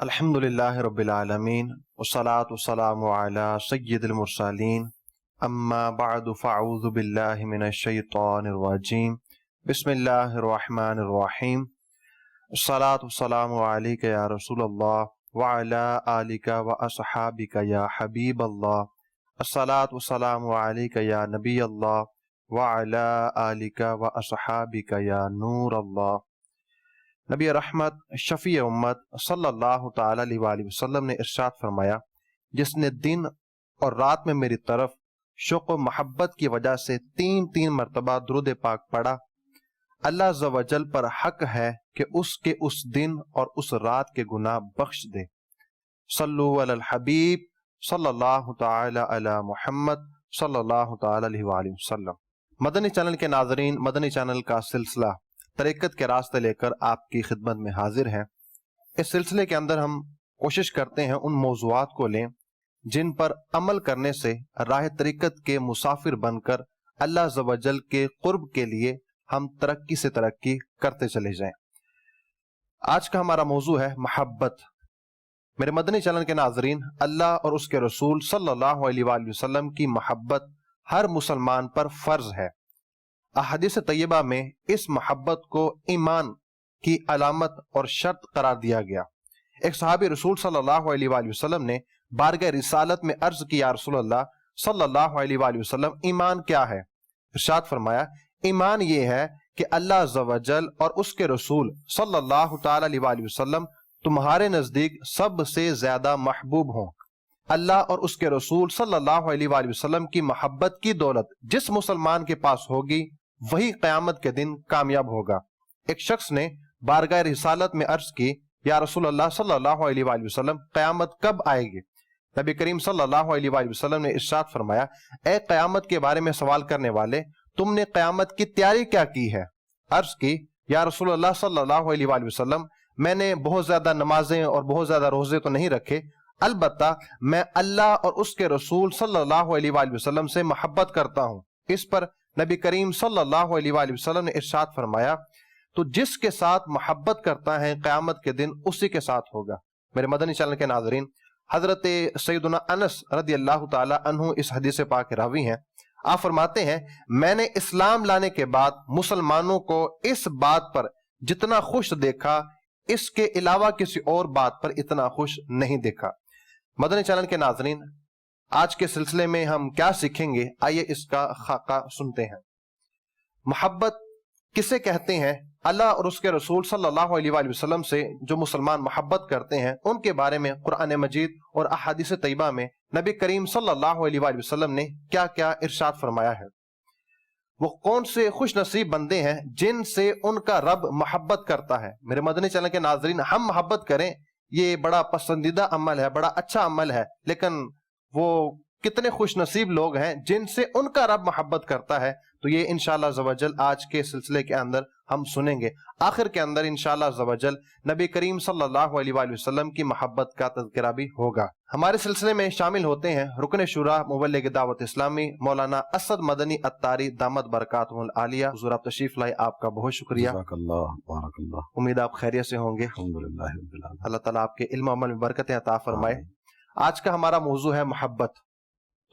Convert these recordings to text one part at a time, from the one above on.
الحمدللہ رب العالمین والصلاة والسلام علی سید المرسلین اما بعد فاعوذ باللہ من الشیطان الرجیم بسم اللہ الرحمن الرحیم الصلاة والسلام علیک یا رسول اللہ وعلی آلک واصحابک یا حبیب اللہ الصلاة والسلام علیک یا نبی اللہ وعلی آلک واصحابک یا نور اللہ۔ نبی رحمت شفیع امت صلی اللہ تعالی علیہ وآلہ وسلم نے ارشاد فرمایا، جس نے دن اور رات میں میری طرف شوق و محبت کی وجہ سے تین مرتبہ درود پاک پڑھا، اللہ عز و جل پر حق ہے کہ اس کے اس دن اور اس رات کے گناہ بخش دے۔ صلو علی الحبیب صلی اللہ تعالی علی محمد صلی اللہ تعالی علیہ وآلہ وسلم۔ مدنی چینل کے ناظرین، مدنی چینل کا سلسلہ طریقت کے راستے لے کر آپ کی خدمت میں حاضر ہیں۔ اس سلسلے کے اندر ہم کوشش کرتے ہیں ان موضوعات کو لیں جن پر عمل کرنے سے راہ طریقت کے مسافر بن کر اللہ عز و جل کے قرب کے لیے ہم ترقی سے ترقی کرتے چلے جائیں۔ آج کا ہمارا موضوع ہے محبت۔ میرے مدنی چینل کے ناظرین، اللہ اور اس کے رسول صلی اللہ علیہ وآلہ وسلم کی محبت ہر مسلمان پر فرض ہے۔ احادیث طیبہ میں اس محبت کو ایمان کی علامت اور شرط قرار دیا گیا۔ ایک صحابی رسول صلی اللہ علیہ وآلہ وسلم نے بارگاہ رسالت میں عرض کی، یا رسول اللہ صلی اللہ علیہ وآلہ وسلم، ایمان کیا ہے؟ ارشاد فرمایا، ایمان یہ ہے کہ اللہ عز و جل اور اس کے رسول صلی اللہ تعالی علیہ وآلہ وسلم تمہارے نزدیک سب سے زیادہ محبوب ہوں۔ اللہ اور اس کے رسول صلی اللہ علیہ وآلہ وسلم کی محبت کی دولت جس مسلمان کے پاس ہوگی وہی قیامت کے دن کامیاب ہوگا۔ ایک شخص نے بارگاہ رسالت میں عرض کی، یا رسول اللہ صلی اللہ علیہ وآلہ وسلم، قیامت کب آئے گی؟ نبی کریم صلی اللہ علیہ وآلہ وسلم نے ارشاد فرمایا، اے قیامت کے بارے میں سوال کرنے والے، تم نے قیامت کی تیاری کیا کی ہے؟ عرض کی، یا رسول اللہ صلی اللہ علیہ وآلہ وسلم، میں نے بہت زیادہ نمازیں اور بہت زیادہ روزے تو نہیں رکھے، البتہ میں اللہ اور اس کے رسول صلی اللہ علیہ وآلہ وسلم سے محبت کرتا ہوں۔ اس پر نبی کریم صلی اللہ علیہ وآلہ وسلم نے ارشاد فرمایا، تو جس کے ساتھ محبت کرتا ہے قیامت کے دن اسی کے ساتھ ہوگا۔ میرے مدنی چینل کے ناظرین، حضرت سیدنا انس رضی اللہ تعالی عنہ اس حدیث پاک کے راوی ہیں۔ آپ فرماتے ہیں، میں نے اسلام لانے کے بعد مسلمانوں کو اس بات پر جتنا خوش دیکھا، اس کے علاوہ کسی اور بات پر اتنا خوش نہیں دیکھا۔ مدنی چینل کے ناظرین، آج کے سلسلے میں ہم کیا سیکھیں گے؟ آئیے اس کا خاکہ سنتے ہیں۔ محبت کسے کہتے ہیں؟ اللہ اور اس کے رسول صلی اللہ علیہ وآلہ وسلم سے جو مسلمان محبت کرتے ہیں ان کے بارے میں قرآن مجید اور احادیث طیبہ میں نبی کریم صلی اللہ علیہ وآلہ وسلم نے کیا کیا ارشاد فرمایا ہے۔ وہ کون سے خوش نصیب بندے ہیں جن سے ان کا رب محبت کرتا ہے۔ میرے مدنی چینل کے ناظرین، ہم محبت کریں، یہ بڑا پسندیدہ عمل ہے، بڑا اچھا عمل ہے، لیکن وہ کتنے خوش نصیب لوگ ہیں جن سے ان کا رب محبت کرتا ہے؟ تو یہ انشاءاللہ عز و جل آج کے سلسلے کے اندر ہم سنیں گے۔ آخر کے اندر انشاءاللہ عز و جل نبی کریم صلی اللہ علیہ وآلہ وسلم کی محبت کا تذکرہ بھی ہوگا۔ ہمارے سلسلے میں شامل ہوتے ہیں رکن شورا مبلغ دعوت اسلامی مولانا اسد مدنی اتاری دامت برکاتہ العالیہ۔ حضور آپ تشریف لائے، آپ کا بہت شکریہ۔ جزاک اللہ، بارک اللہ۔ امید آپ خیریت سے ہوں گے۔ الحمدللہ رب العالمین۔ اللہ تعالیٰ آپ کے علم و عمل میں برکتیں عطا فرمائے۔ آج کا ہمارا موضوع ہے محبت۔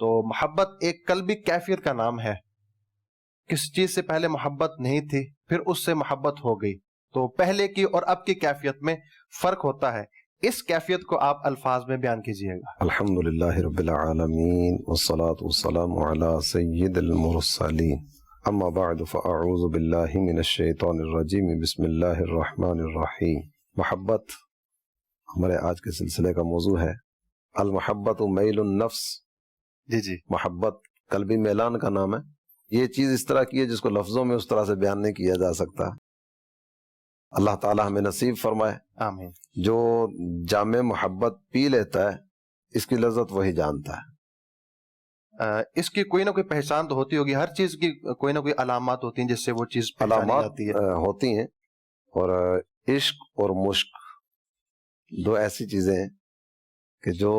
تو محبت ایک قلبی کیفیت کا نام ہے۔ کسی چیز سے پہلے محبت نہیں تھی، پھر اس سے محبت ہو گئی، تو پہلے کی اور اب کی کیفیت میں فرق ہوتا ہے۔ اس کیفیت کو آپ الفاظ میں بیان کیجئے گا۔ الحمدللہ رب العالمین والصلاة والسلام علی سید المرسلین، اما بعد فاعوذ باللہ من الشیطان الرجیم، بسم اللہ الرحمن الرحیم۔ محبت ہمارے آج کے سلسلے کا موضوع ہے۔ المحبت میل النفس، جی محبت قلبی میلان کا نام ہے۔ یہ چیز اس طرح کی ہے جس کو لفظوں میں اس طرح سے بیان نہیں کیا جا سکتا۔ اللہ تعالی ہمیں نصیب فرمائے۔ آمین۔ جو جام محبت پی لیتا ہے اس کی لذت وہی جانتا ہے۔ اس کی کوئی نہ کوئی پہچان تو ہوتی ہوگی، ہر چیز کی کوئی نہ کوئی علامات ہوتی ہیں جس سے وہ چیز پہچانی علامات جاتی ہے۔ ہوتی ہیں، اور عشق اور مشق دو ایسی چیزیں ہیں کہ جو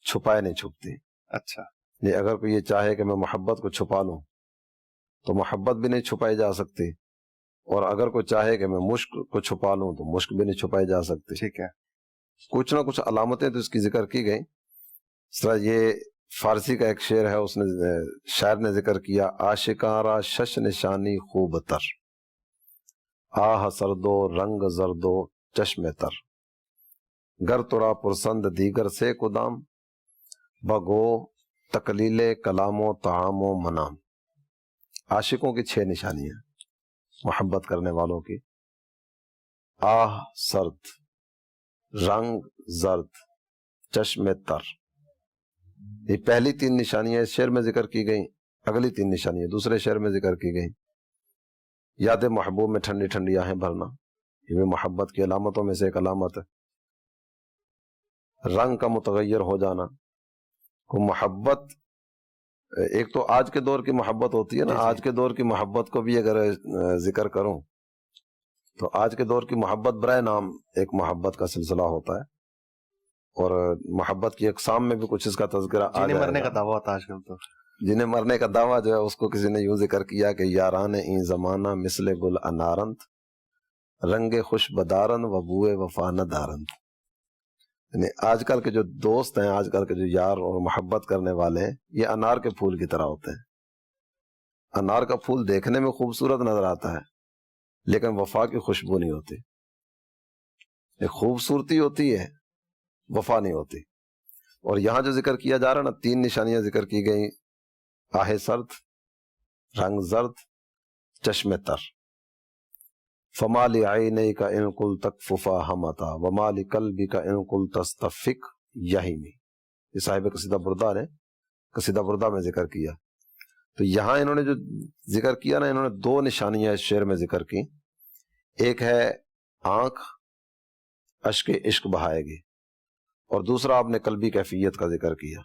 چھپائے نہیں چھپتی۔ اچھا، یہ اگر کوئی یہ چاہے کہ میں محبت کو چھپا لوں تو محبت بھی نہیں چھپائی جا سکتی، اور اگر کوئی چاہے کہ میں مشق کو چھپا لوں تو مشق بھی نہیں چھپائی جا سکتی۔ ٹھیک ہے۔ کچھ نہ کچھ علامتیں تو اس کی ذکر کی گئی. اس طرح یہ فارسی کا ایک شعر ہے, اس نے شاعر نے ذکر کیا, عاشقاں شش نشانی خوب تر, آہ سردو رنگ زردو چشم تر, گر ترا پرسند دیگر سے کدام, بگو تقلیل کلام و طعام و منام. عاشقوں کی 6 نشانیاں محبت کرنے والوں کی. آہ سرد, رنگ زرد, چشم تر, یہ پہلی 3 نشانیاں اس شعر میں ذکر کی گئیں. اگلی 3 نشانیاں دوسرے شعر میں ذکر کی گئیں. یاد محبوب میں ٹھنڈی ٹھنڈی آہیں بھرنا, یہ بھی محبت کی علامتوں میں سے ایک علامت ہے. رنگ کا متغیر ہو جانا, کو محبت ایک تو آج کے دور کی محبت ہوتی ہے نا, آج کے دور کی محبت کو بھی اگر ذکر کروں تو آج کے دور کی محبت برائے نام ایک محبت کا سلسلہ ہوتا ہے, اور محبت کی اقسام میں بھی کچھ اس کا تذکرہ آ جائے گا. مرنے کا دعویٰ ہوتا ہے آج کل تو, جنہیں مرنے کا دعویٰ جو ہے اس کو کسی نے یوں ذکر کیا کہ یاران این زمانہ مثل گل انارند, رنگ خوش بدارند و بوئے وفا نہ دارند. یعنی آج کل کے جو دوست ہیں, آج کل کے جو یار اور محبت کرنے والے ہیں, یہ انار کے پھول کی طرح ہوتے ہیں. انار کا پھول دیکھنے میں خوبصورت نظر آتا ہے لیکن وفا کی خوشبو نہیں ہوتی. ایک خوبصورتی ہوتی ہے, وفا نہیں ہوتی. اور یہاں جو ذکر کیا جا رہا نا, 3 نشانیاں ذکر کی گئیں, آہ سرد, رنگ زرد, چشم تر. فما لعینیک ان قلت تکففا ہمتا وما لقلبک ان قلت تستفق یہمی. یہ صاحب قصیدہ بردہ نے قصیدہ بردہ میں ذکر کیا. تو یہاں انہوں نے جو ذکر کیا نا, انہوں نے 2 نشانیاں اس شعر میں ذکر کی. ایک ہے آنکھ اشک عشق بہائے گی, اور دوسرا آپ نے قلبی کیفیت کا ذکر کیا.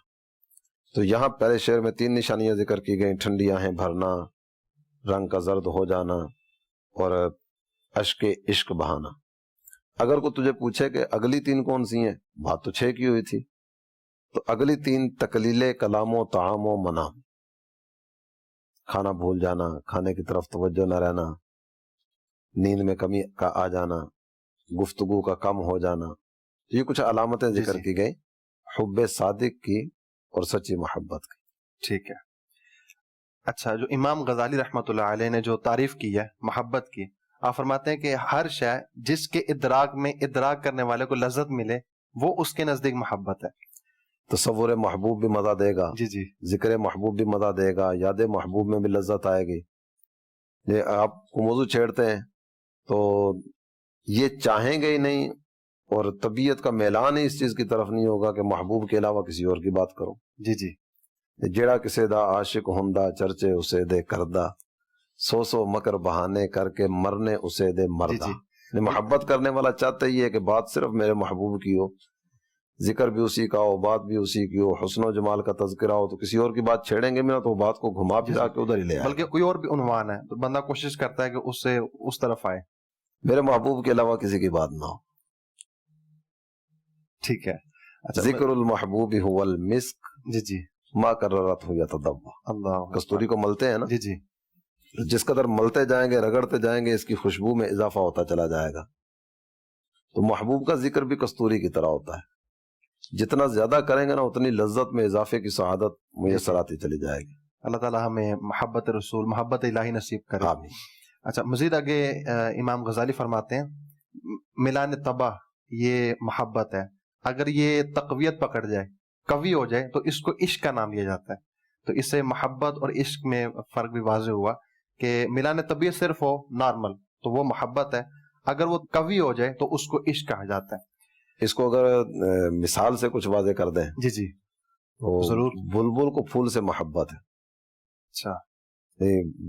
تو یہاں پہلے شعر میں 3 نشانیاں ذکر کی گئیں, ٹھنڈی آہیں بھرنا, رنگ کا زرد ہو جانا, اور اشک عشق بہانا. اگر کوئی تجھے پوچھے کہ اگلی 3 کون سی ہیں, بات تو 6 کی ہوئی تھی. تو اگلی 3 تقلیل کلام و طعام و منام, کھانا بھول جانا, کھانے کی طرف توجہ نہ رہنا, نیند میں کمی کا آ جانا, گفتگو کا کم ہو جانا. یہ کچھ علامتیں ذکر کی گئی حب صادق کی اور سچی محبت کی. ٹھیک ہے. اچھا, جو امام غزالی رحمۃ اللہ علیہ نے جو تعریف کی ہے محبت کی, آپ فرماتے ہیں کہ ہر شے جس کے ادراک میں ادراک کرنے والے کو لذت ملے وہ اس کے نزدیک محبت ہے. تصور محبوب بھی مزہ دے گا, جی جی, ذکر محبوب بھی مزہ دے گا, یاد محبوب میں بھی لذت آئے گی. یہ آپ کو موضوع چھیڑتے ہیں تو یہ چاہیں گے ہی نہیں, اور طبیعت کا میلان ہی اس چیز کی طرف نہیں ہوگا کہ محبوب کے علاوہ کسی اور کی بات کرو. جی جی, جیڑا کسے دا عاشق ہوندا چرچے اسے دے کردہ, سو مکر بہانے کر کے مرنے اسے دے مردہ. یعنی محبت کرنے والا چاہتا ہی ہے کہ بات صرف میرے محبوب کی ہو, ذکر بھی اسی کا ہو, بات بھی اسی کی ہو, حسن و جمال کا تذکرہ ہو. تو کسی اور کی بات چھیڑیں گے میں تو بات کو گھما پھرا کے ادھر ہی لے آئے, بلکہ کوئی اور بھی عنوان ہے تو بندہ کوشش کرتا ہے کہ اس سے اس طرف آئے, میرے محبوب کے علاوہ کسی کی بات نہ ہو. ٹھیک ہے. اچھا, ذکر المحبوب هو المسک جی جی, ما کررت ہو یتدبا. اللہ, کستوری کو ملتے ہیں نا, جی جی, جس قدر ملتے جائیں گے, رگڑتے جائیں گے, اس کی خوشبو میں اضافہ ہوتا چلا جائے گا. تو محبوب کا ذکر بھی کستوری کی طرح ہوتا ہے, جتنا زیادہ کریں گے نا اتنی لذت میں اضافے کی سعادت میسر آتی چلی جائے گی. اللہ تعالیٰ ہمیں محبت رسول, محبت الہی نصیب کرے. آمین. اچھا, مزید آگے امام غزالی فرماتے ہیں ملان طبع یہ محبت ہے, اگر یہ تقویت پکڑ جائے, قوی ہو جائے, تو اس کو عشق کا نام لیا جاتا ہے. تو اس سے محبت اور عشق میں فرق بھی واضح ہوا کہ ملان طبیعت صرف ہو نارمل تو وہ محبت ہے, اگر وہ قوی ہو جائے تو اس کو عشق کہا جاتا ہے. اس کو اگر مثال سے کچھ واضح کر دیں, جی جی, تو ضرور. بلبل کو پھول سے محبت ہے. اچھا,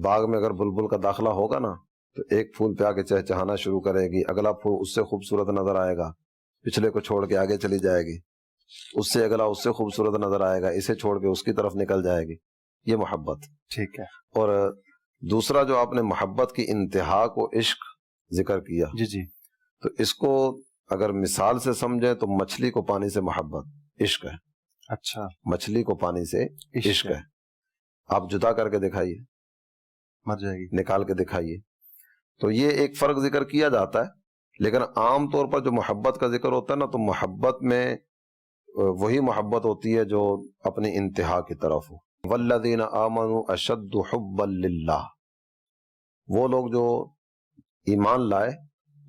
باغ میں اگر بلبل کا داخلہ ہوگا نا تو ایک پھول پہ آ کے چہچہانا شروع کرے گی, اگلا پھول اس سے خوبصورت نظر آئے گا, پچھلے کو چھوڑ کے آگے چلی جائے گی, اس سے اگلا اس سے خوبصورت نظر آئے گا, اسے چھوڑ کے اس کی طرف نکل جائے گی. یہ محبت. ٹھیک ہے. اور دوسرا جو آپ نے محبت کی انتہا کو عشق ذکر کیا, جی جی, تو اس کو اگر مثال سے سمجھیں تو مچھلی کو پانی سے محبت عشق ہے. اچھا, مچھلی کو پانی سے عشق ہے. آپ جدا کر کے دکھائیے, مر جائے گی, نکال کے دکھائیے. تو یہ ایک فرق ذکر کیا جاتا ہے, لیکن عام طور پر جو محبت کا ذکر ہوتا ہے نا، تو محبت میں وہی محبت ہوتی ہے جو اپنی انتہا کی طرف ہو. والذین آمنوا اشد حبا للہ، وہ لوگ جو ایمان لائے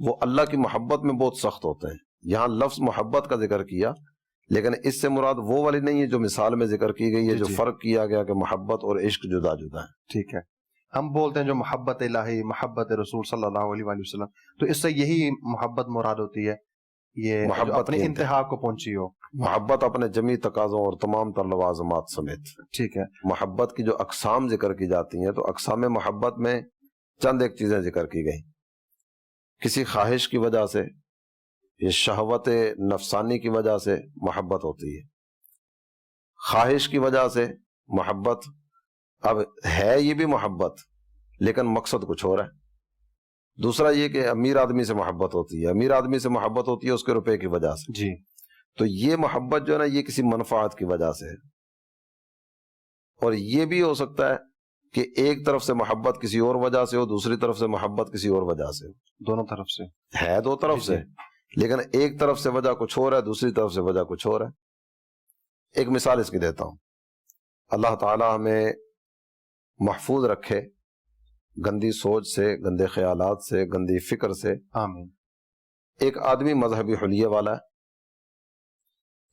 وہ اللہ کی محبت میں بہت سخت ہوتے ہیں. یہاں لفظ محبت کا ذکر کیا، لیکن اس سے مراد وہ والی نہیں ہے جو مثال میں ذکر کی گئی ہے، جو فرق کیا گیا کہ محبت اور عشق جدا جدا ہیں. ٹھیک ہے، ہم بولتے ہیں جو محبت الہی، محبت رسول صلی اللہ علیہ وآلہ وسلم، تو اس سے یہی محبت مراد ہوتی ہے، یہ محبت اپنی انتہا کو پہنچی ہو. محبت اپنے جمی تقاضوں اور تمام تر لوازمات سمیت. ٹھیک ہے. محبت کی جو اقسام ذکر کی جاتی ہیں، تو اقسام محبت میں چند ایک چیزیں ذکر کی گئی. کسی خواہش کی وجہ سے، یہ شہوت نفسانی کی وجہ سے محبت ہوتی ہے. خواہش کی وجہ سے محبت، اب ہے یہ بھی محبت لیکن مقصد کچھ اور ہے. دوسرا یہ کہ امیر آدمی سے محبت ہوتی ہے، امیر آدمی سے محبت ہوتی ہے اس کے روپے کی وجہ سے. جی. تو یہ محبت جو ہے نا، یہ کسی منفعت کی وجہ سے ہے. اور یہ بھی ہو سکتا ہے کہ ایک طرف سے محبت کسی اور وجہ سے ہو، دوسری طرف سے محبت کسی اور وجہ سے ہو. دونوں طرف سے ہے، دو طرف سے، لیکن ایک طرف سے وجہ کچھ اور ہے، دوسری طرف سے وجہ کچھ اور ہے. ایک مثال اس کی دیتا ہوں. اللہ تعالی ہمیں محفوظ رکھے گندی سوچ سے، گندے خیالات سے، گندی فکر سے. آمین. ایک آدمی مذہبی حلیے والا ہے،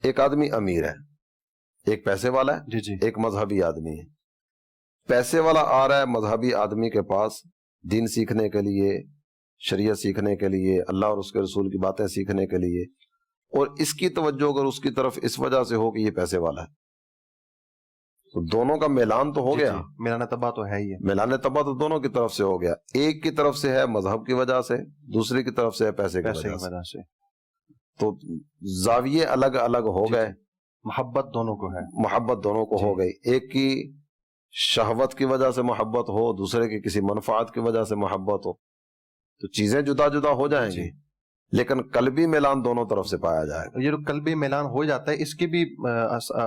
ایک آدمی امیر ہے، ایک پیسے والا ہے، جی جی. ایک مذہبی آدمی ہے. پیسے والا آ رہا ہے مذہبی آدمی کے پاس دین سیکھنے کے لیے، شریعت سیکھنے کے لیے، اللہ اور اس کے رسول کی باتیں سیکھنے کے لیے، اور اس کی توجہ اگر اس کی طرف اس وجہ سے ہو کہ یہ پیسے والا ہے، تو دونوں کا میلان تو ہو گیا. میلان طبع تو ہے ہی ہے. میلان طبع تو دونوں کی طرف سے ہو گیا. ایک کی طرف سے ہے مذہب کی وجہ سے، دوسری کی طرف سے ہے پیسے کی وجہ سے. تو زاویے الگ الگ ہو گئے. محبت دونوں کو ہے، محبت دونوں کو ہو گئی. ایک کی شہوت کی وجہ سے محبت ہو، دوسرے کی کسی منفعت کی وجہ سے محبت ہو، تو چیزیں جدا جدا ہو جائیں گی، لیکن قلبی میلان دونوں طرف سے پایا جائے گا. یہ جو قلبی میلان ہو جاتا ہے، اس کے بھی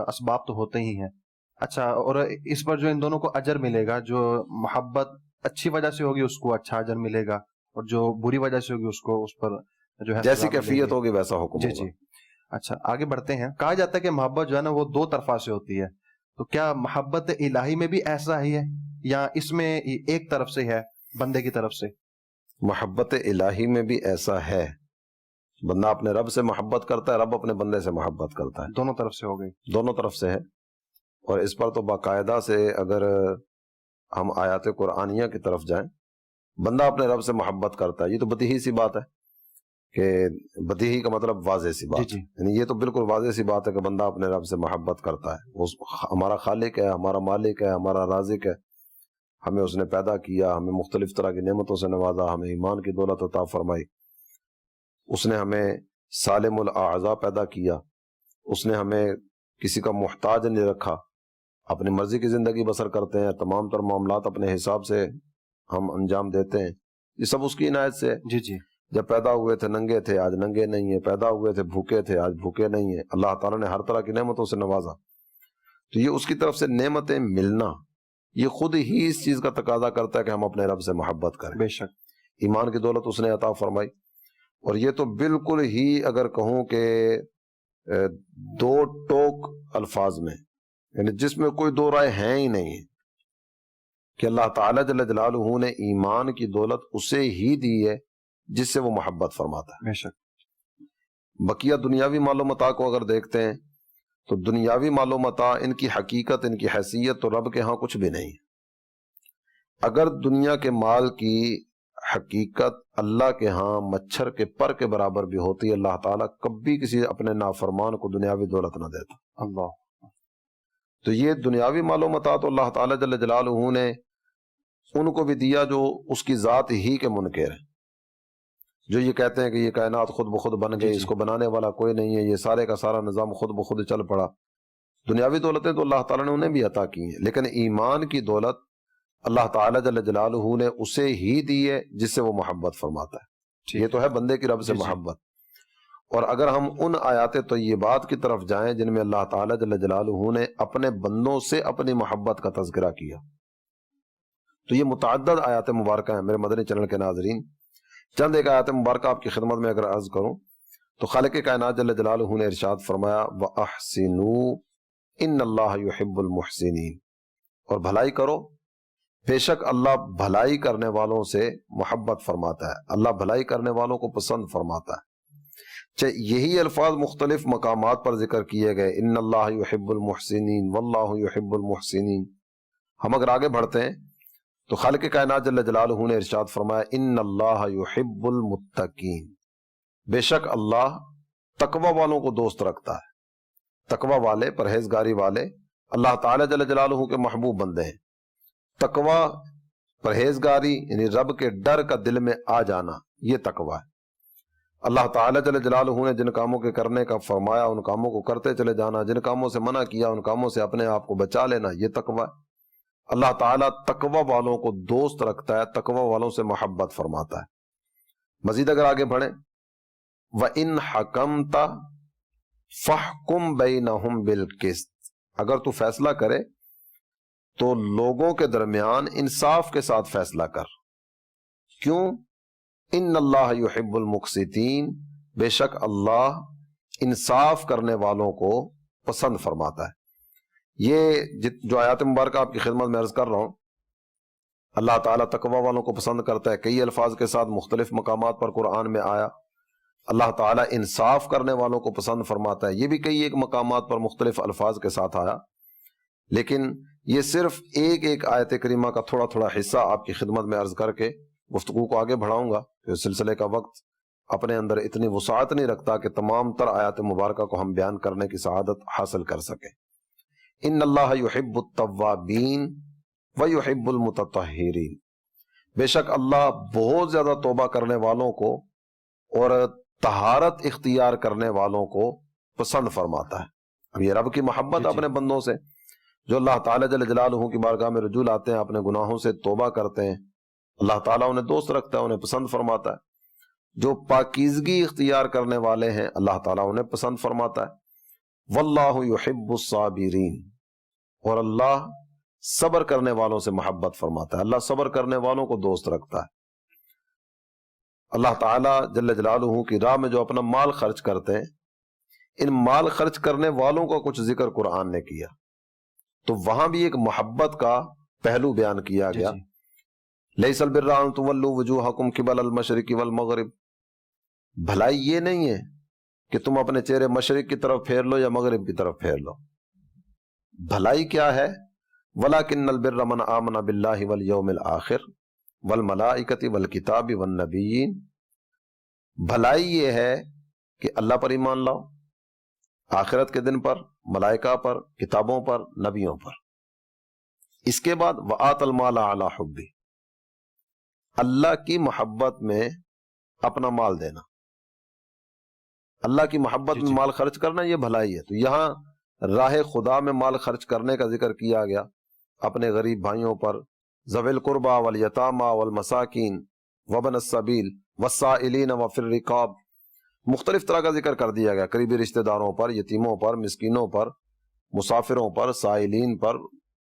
اسباب تو ہوتے ہی ہیں. اچھا، اور اس پر جو ان دونوں کو اجر ملے گا، جو محبت اچھی وجہ سے ہوگی اس کو اچھا اجر ملے گا، اور جو بری وجہ سے ہوگی اس کو اس پر جو ہے جیسی کیفیت ہوگی ویسا حکم جی ہوگا. جی. اچھا، آگے بڑھتے ہیں. کہا جاتا ہے کہ محبت جو ہے نا وہ دو طرفہ سے ہوتی ہے، تو کیا محبت الہی میں بھی ایسا ہی ہے، یا اس میں ایک طرف سے ہے، بندے کی طرف سے؟ محبت الہی میں بھی ایسا ہے. بندہ اپنے رب سے محبت کرتا ہے، رب اپنے بندے سے محبت کرتا ہے. دونوں طرف سے ہو گئی. دونوں طرف سے ہے. اور اس پر تو باقاعدہ سے اگر ہم آیات قرآنیہ کی طرف جائیں، بندہ اپنے رب سے محبت کرتا ہے، یہ تو بدیہی سی بات ہے، کہ بدیہی کا مطلب واضح سی بات. یعنی یہ تو بالکل واضح سی بات ہے کہ بندہ اپنے رب سے محبت کرتا ہے. وہ ہمارا خالق ہے، ہمارا مالک ہے، ہمارا رازق ہے. ہمیں اس نے پیدا کیا، ہمیں مختلف طرح کی نعمتوں سے نوازا، ہمیں ایمان کی دولت عطا فرمائی. اس نے ہمیں سالم الاعضاء پیدا کیا. اس نے ہمیں کسی کا محتاج نہیں رکھا. اپنی مرضی کی زندگی بسر کرتے ہیں، تمام تر معاملات اپنے حساب سے ہم انجام دیتے ہیں. یہ سب اس کی عنایت سے. جی جی. جب پیدا ہوئے تھے ننگے تھے، آج ننگے نہیں ہیں. پیدا ہوئے تھے بھوکے تھے، آج بھوکے نہیں ہیں. اللہ تعالیٰ نے ہر طرح کی نعمتوں سے نوازا. تو یہ اس کی طرف سے نعمتیں ملنا، یہ خود ہی اس چیز کا تقاضا کرتا ہے کہ ہم اپنے رب سے محبت کریں. بے شک. ایمان کی دولت اس نے عطا فرمائی. اور یہ تو بالکل ہی اگر کہوں کہ دو ٹوک الفاظ میں، یعنی جس میں کوئی دو رائے ہیں ہی نہیں ہے، کہ اللہ تعالیٰ جل جلالہ نے ایمان کی دولت اسے ہی دی ہے جس سے وہ محبت فرماتا ہے. بے شک. بقیہ دنیاوی مال و متاع کو اگر دیکھتے ہیں تو دنیاوی مال و متاع، ان کی حقیقت، ان کی حیثیت تو رب کے ہاں کچھ بھی نہیں. اگر دنیا کے مال کی حقیقت اللہ کے ہاں مچھر کے پر کے برابر بھی ہوتی، اللہ تعالیٰ کبھی کسی اپنے نافرمان کو دنیاوی دولت نہ دیتا. اللہ. تو یہ دنیاوی مال و متاع تو اللہ تعالیٰ جل جلالہ نے ان کو بھی دیا جو اس کی ذات ہی کے منکر ہیں، جو یہ کہتے ہیں کہ یہ کائنات خود بخود بن گئی، اس کو بنانے والا کوئی نہیں ہے، یہ سارے کا سارا نظام خود بخود چل پڑا. دنیاوی دولتیں تو اللہ تعالیٰ نے انہیں بھی عطا کی ہیں، لیکن ایمان کی دولت اللہ تعالیٰ جل جلالہ نے اسے ہی دی ہے جس سے وہ محبت فرماتا ہے. یہ تو ہے بندے کی رب سے محبت. اور اگر ہم ان آیات طیبات کی طرف جائیں جن میں اللہ تعالیٰ جل جلالہ نے اپنے بندوں سے اپنی محبت کا تذکرہ کیا، تو یہ متعدد آیات مبارکہ ہیں میرے مدنی چینل کے ناظرین. چند ایک آیات مبارکہ آپ کی خدمت میں اگر عرض کروں تو خالق کائنات جل جلالہ نے ارشاد فرمایا وَأَحْسِنُوا إِنَّ اللَّهَ يُحِبُّ الْمُحْسِنِينَ، اور بھلائی کرو، بے شک اللہ بھلائی کرنے والوں سے محبت فرماتا ہے، اللہ بھلائی کرنے والوں کو پسند فرماتا ہے۔ یہی الفاظ مختلف مقامات پر ذکر کیے گئے، ان اللہ یحب المحسنین واللہ یحب المحسنین۔ ہم اگر آگے بڑھتے ہیں تو خالق کائنات جل جلالہ نے ارشاد فرمایا ان اللہ یحب المتقین، بے شک اللہ تقوی والوں کو دوست رکھتا ہے۔ تقوی والے، پرہیزگاری والے اللہ تعالی جل جلالہ کے محبوب بندے ہیں۔ تقوی، پرہیزگاری یعنی رب کے ڈر کا دل میں آ جانا، یہ تقوی ہے۔ اللہ تعالی جل جلالہ نے جن کاموں کے کرنے کا فرمایا ان کاموں کو کرتے چلے جانا، جن کاموں سے منع کیا ان کاموں سے اپنے آپ کو بچا لینا، یہ تقوی ہے۔ اللہ تعالیٰ تقوی والوں کو دوست رکھتا ہے، تقوی والوں سے محبت فرماتا ہے۔ مزید اگر آگے بڑھیں وَإِنْ حَكَمْتَ فَاحْكُمْ بَيْنَهُمْ بِالْقِسْطِ، اگر تو فیصلہ کرے تو لوگوں کے درمیان انصاف کے ساتھ فیصلہ کر۔ کیوں؟ ان اللہ یحب المقسطین، بے شک اللہ انصاف کرنے والوں کو پسند فرماتا ہے۔ یہ جو آیات مبارکہ آپ کی خدمت میں عرض کر رہا ہوں، اللہ تعالیٰ تقوی والوں کو پسند کرتا ہے، کئی الفاظ کے ساتھ مختلف مقامات پر قرآن میں آیا۔ اللہ تعالیٰ انصاف کرنے والوں کو پسند فرماتا ہے، یہ بھی کئی ایک مقامات پر مختلف الفاظ کے ساتھ آیا، لیکن یہ صرف ایک ایک آیت کریمہ کا تھوڑا تھوڑا حصہ آپ کی خدمت میں عرض کر کے گفتگو کو آگے بڑھاؤں گا، کہ سلسلے کا وقت اپنے اندر اتنی وسعت نہیں رکھتا کہ تمام تر آیات مبارکہ کو ہم بیان کرنے کی سعادت حاصل کر سکیں۔ ان اللہ یحب التوابین ویحب المتطہرین، بے شک اللہ بہت زیادہ توبہ کرنے والوں کو اور طہارت اختیار کرنے والوں کو پسند فرماتا ہے۔ اب یہ رب کی محبت اپنے بندوں سے، جو اللہ تعالیٰ جل جلالہ کی بارگاہ میں رجوع لاتے ہیں، اپنے گناہوں سے توبہ کرتے ہیں، اللہ تعالیٰ انہیں دوست رکھتا ہے، انہیں پسند فرماتا ہے۔ جو پاکیزگی اختیار کرنے والے ہیں اللہ تعالیٰ انہیں پسند فرماتا ہے۔ واللہ یحب الصابرین، اور اللہ صبر کرنے والوں سے محبت فرماتا ہے، اللہ صبر کرنے والوں کو دوست رکھتا ہے۔ اللہ تعالیٰ جل جلالہ کی راہ میں جو اپنا مال خرچ کرتے ہیں، ان مال خرچ کرنے والوں کا کچھ ذکر قرآن نے کیا، تو وہاں بھی ایک محبت کا پہلو بیان کیا گیا۔ لیس البر ان تولوا وجوہکم قبل المشرق والمغرب، بھلائی یہ نہیں ہے کہ تم اپنے چہرے مشرق کی طرف پھیر لو یا مغرب کی طرف پھیر لو۔ بھلائی کیا ہے؟ وَلَكِنَّ الْبِرَّ مَنْ آمَنَ بِاللَّهِ وَالْيَوْمِ الْآخِرِ وَالْمَلَائِكَةِ وَالْكِتَابِ وَالنَّبِيِّينَ، بھلائی یہ ہے کہ اللہ پر ایمان لاؤ، آخرت کے دن پر، ملائکہ پر، کتابوں پر، نبیوں پر۔ اس کے بعد وَآتَ الْمَالَ عَلَى حُبِّهِ، اللہ کی محبت میں اپنا مال دینا، اللہ کی محبت میں مال خرچ کرنا، یہ بھلائی ہے۔ تو یہاں راہ خدا میں مال خرچ کرنے کا ذکر کیا گیا، اپنے غریب بھائیوں پر، ذوی القربى والیتامى والمساکین وابن السبیل والسائلین وفی الرقاب، مختلف طرح کا ذکر کر دیا گیا، قریبی رشتہ داروں پر، یتیموں پر، مسکینوں پر، مسافروں پر، سائلین پر،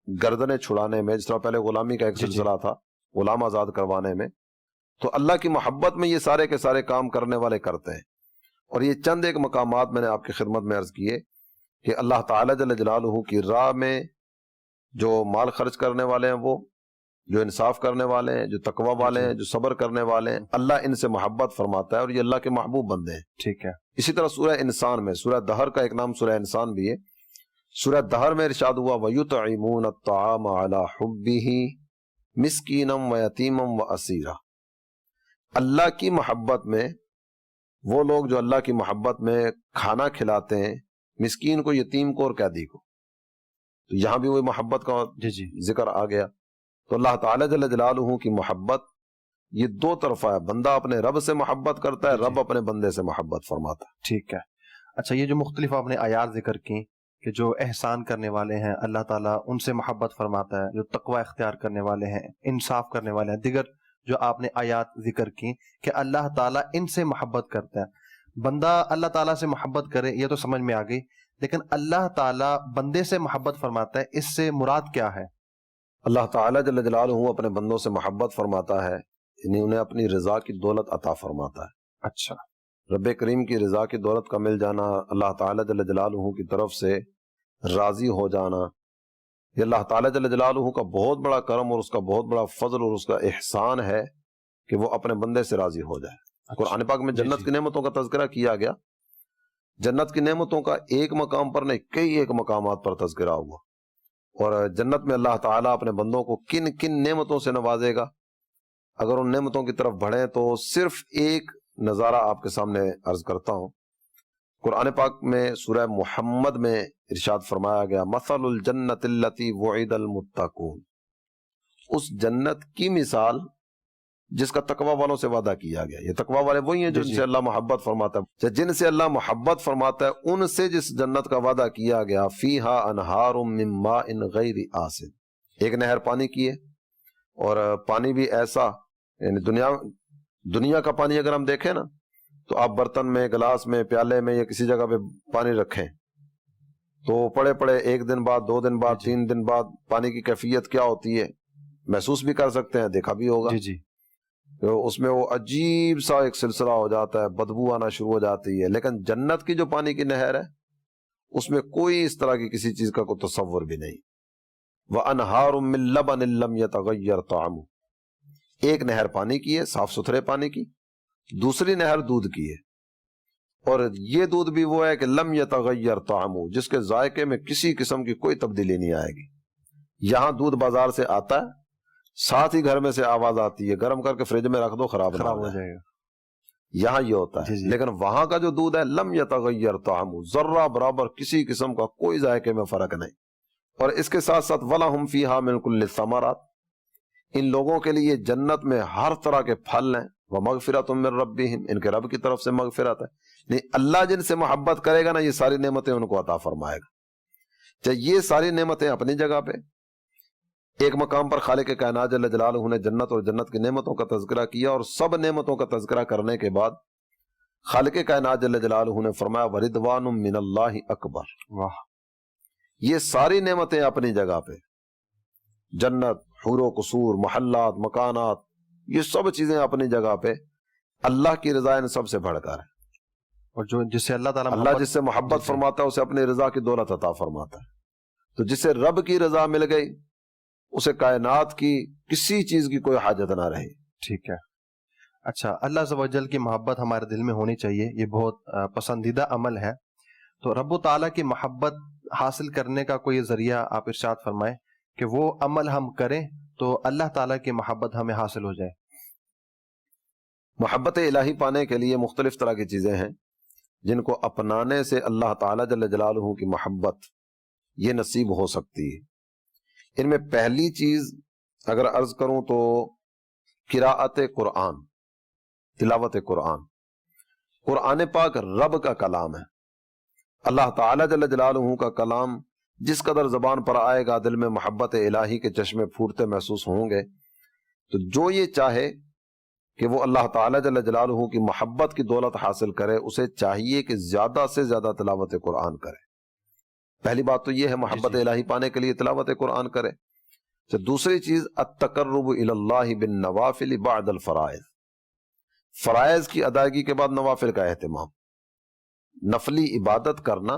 گردنیں چھڑانے میں، جس طرح پہلے غلامی کا ایک سلسلہ تھا، غلام آزاد کروانے میں، تو اللہ کی محبت میں یہ سارے کے سارے کام کرنے والے کرتے ہیں۔ اور یہ چند ایک مقامات میں نے آپ کی خدمت میں عرض کیے کہ اللہ تعالیٰ جل جلالہ کی راہ میں جو مال خرچ کرنے والے ہیں، وہ جو انصاف کرنے والے ہیں، جو تقوی والے ہیں، جو صبر کرنے والے ہیں، اللہ ان سے محبت فرماتا ہے، اور یہ اللہ کے محبوب بندے ہیں۔ ٹھیک ہے۔ اسی طرح سورہ انسان میں، سورہ دہر کا ایک نام سورہ انسان بھی ہے، سورہ دہر میں ارشاد ہوا وَيُطْعِمُونَ الطَّعَامَ عَلَى حُبِّهِ مِسْكِينًا وَيَتِيمًا وَأَسِيرًا، اللہ کی محبت میں وہ لوگ جو اللہ کی محبت میں کھانا کھلاتے ہیں مسکین کو، یتیم کو اور قیدی کو، تو یہاں بھی وہ محبت کا ذکر آ گیا۔ تو اللہ تعالیٰ جل جلالہ کی محبت یہ دو طرفہ ہے، بندہ اپنے رب سے محبت کرتا ہے، رب اپنے بندے سے محبت فرماتا ہے۔ ٹھیک ہے۔ اچھا، یہ جو مختلف آپ نے آیات ذکر کی کہ جو احسان کرنے والے ہیں اللہ تعالیٰ ان سے محبت فرماتا ہے، جو تقوی اختیار کرنے والے ہیں، انصاف کرنے والے ہیں، دیگر جو آپ نے آیات ذکر کی کہ اللہ تعالیٰ ان سے محبت کرتا ہے، بندہ اللہ تعالیٰ سے محبت کرے، یہ تو سمجھ میں آ گئی، لیکن اللہ تعالیٰ بندے سے محبت فرماتا ہے، اس سے مراد کیا ہے؟ اللہ تعالیٰ جل جلالہ اپنے بندوں سے محبت فرماتا ہے، یعنی انہیں اپنی رضا کی دولت عطا فرماتا ہے۔ اچھا، رب کریم کی رضا کی دولت کا مل جانا، اللہ تعالیٰ جل جلالہ کی طرف سے راضی ہو جانا، یہ اللہ تعالیٰ جل جلالہ کا بہت بڑا کرم اور اس کا بہت بڑا فضل اور اس کا احسان ہے کہ وہ اپنے بندے سے راضی ہو جائے۔ قرآن پاک میں جنت کی نعمتوں کا تذکرہ کیا گیا، جنت کی نعمتوں کا ایک مقام پر نہیں، کئی ایک مقامات پر تذکرہ ہوا، اور جنت میں اللہ تعالیٰ اپنے بندوں کو کن کن نعمتوں سے نوازے گا، اگر ان نعمتوں کی طرف بڑھیں تو صرف ایک نظارہ آپ کے سامنے عرض کرتا ہوں۔ قرآن پاک میں سورہ محمد میں ارشاد فرمایا گیا، مثل الجنت التی وعد المتقون، اس جنت کی مثال جس کا تقوی والوں سے وعدہ کیا گیا۔ یہ تقوی والے وہی ہیں جن سے اللہ محبت فرماتا ہے، جن سے اللہ محبت فرماتا ہے ان سے جس جنت کا وعدہ کیا گیا، فیہا انہار من ماء غیر آسن، ایک نہر پانی کی ہے، اور پانی بھی ایسا، یعنی دنیا کا پانی اگر ہم دیکھیں نا تو آپ برتن میں، گلاس میں، پیالے میں یا کسی جگہ پہ پانی رکھیں تو پڑے پڑے ایک دن بعد، 2 دن بعد، 3 دن بعد پانی کی کیفیت کیا ہوتی ہے محسوس بھی کر سکتے ہیں، دیکھا بھی ہوگا۔ تو اس میں وہ عجیب سا ایک سلسلہ ہو جاتا ہے، بدبو آنا شروع ہو جاتی ہے، لیکن جنت کی جو پانی کی نہر ہے اس میں کوئی اس طرح کی کسی چیز کا کوئی تصور بھی نہیں۔ وَأَنْهَارٌ مِّن لَبَنٍ لَمْ يَتَغَيَّرْ طَعْمُهُ، ایک نہر پانی کی ہے، صاف ستھرے پانی کی، دوسری نہر دودھ کی ہے، اور یہ دودھ بھی وہ ہے کہ لم يتغیر طعمہ، جس کے ذائقے میں کسی قسم کی کوئی تبدیلی نہیں آئے گی۔ یہاں دودھ بازار سے آتا ہے، ساتھ ہی گھر میں سے آواز آتی ہے، گرم کر کے فریج میں رکھ دو، خراب ہو جائے گا، یہاں یہ ہوتا ہے۔ لیکن وہاں کا جو دودھ ہے لم يتغیر طعمہ، ذرہ برابر کسی قسم کا کوئی ذائقے میں فرق نہیں۔ اور اس کے ساتھ ساتھ وَلَهُمْ فِيهَا مِن كُلِّ الثَّمَرَاتِ، ان لوگوں کے لیے جنت میں ہر طرح کے پھل ہیں، وَمَغْفِرَةٌ مِّن رَبِّهِمْ، ان کے رب کی طرف سے مغفرت ہے، نہیں اللہ جن سے محبت کرے گا نا یہ ساری نعمتیں ان کو عطا فرمائے گا۔ چاہے یہ ساری نعمتیں اپنی جگہ پہ، ایک مقام پر خالق کائنات جل جلالہ نے جنت اور جنت کی نعمتوں کا تذکرہ کیا، اور سب نعمتوں کا تذکرہ کرنے کے بعد خالق کائنات جل جلالہ نے فرمایا وَرِضْوَانٌ مِّنَ اللَّهِ أَكْبَرُ، واہ، یہ ساری نعمتیں اپنی جگہ پہ، جنت، حور و قصور، محلات، مکانات، یہ سب چیزیں اپنی جگہ پہ، اللہ کی رضا ان سب سے بڑھ کر ہے، اور جو جس سے اللہ تعالیٰ اللہ جس سے محبت فرماتا ہے اسے اپنی رضا کی دولت عطا فرماتا ہے۔ تو جسے رب کی رضا مل گئی اسے کائنات کی کسی چیز کی کوئی حاجت نہ رہی۔ ٹھیک ہے، اچھا، اللہ عز و جل کی محبت ہمارے دل میں ہونی چاہیے، یہ بہت پسندیدہ عمل ہے۔ تو رب و تعالیٰ کی محبت حاصل کرنے کا کوئی ذریعہ آپ ارشاد فرمائیں کہ وہ عمل ہم کریں تو اللہ تعالیٰ کی محبت ہمیں حاصل ہو جائے۔ محبت الہی پانے کے لیے مختلف طرح کی چیزیں ہیں جن کو اپنانے سے اللہ تعالیٰ جل جلالہ کی محبت یہ نصیب ہو سکتی ہے۔ ان میں پہلی چیز اگر عرض کروں تو قراءت قرآن، تلاوت قرآن۔ قرآن پاک رب کا کلام ہے، اللہ تعالیٰ جل جلالہ کا کلام، جس قدر زبان پر آئے گا دل میں محبت الہی کے چشمے پھوٹتے محسوس ہوں گے۔ تو جو یہ چاہے کہ وہ اللہ تعالیٰ جل جلالہ کی محبت کی دولت حاصل کرے، اسے چاہیے کہ زیادہ سے زیادہ تلاوت قرآن کرے۔ پہلی بات تو یہ ہے محبت الہی پانے کے لیے تلاوت قرآن کرے۔ تو دوسری چیز التقرب الی اللہ بالنوافل بعد الفرائض، فرائض کی ادائیگی کے بعد نوافل کا اہتمام، نفلی عبادت کرنا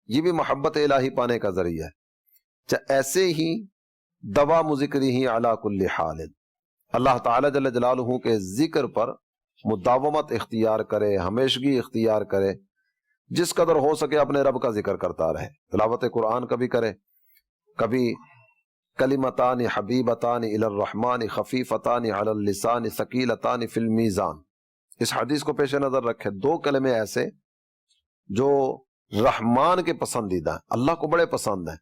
یہ بھی محبت الہی پانے کا ذریعہ ہے۔ ایسے ہی دوام ذکرہ علی کل حال، اللہ تعالیٰ جل جلالہ کے ذکر پر مداومت اختیار کرے، ہمیشگی اختیار کرے، جس قدر ہو سکے اپنے رب کا ذکر کرتا رہے، تلاوت قرآن کبھی کرے، کبھی کلمتان حبیبتان الی الرحمن خفیفتان علی اللسان ثقیلتان فی المیزان، اس حدیث کو پیش نظر رکھے، 2 کلمے ایسے جو رحمان کے پسندیدہ ہیں، اللہ کو بڑے پسند ہیں،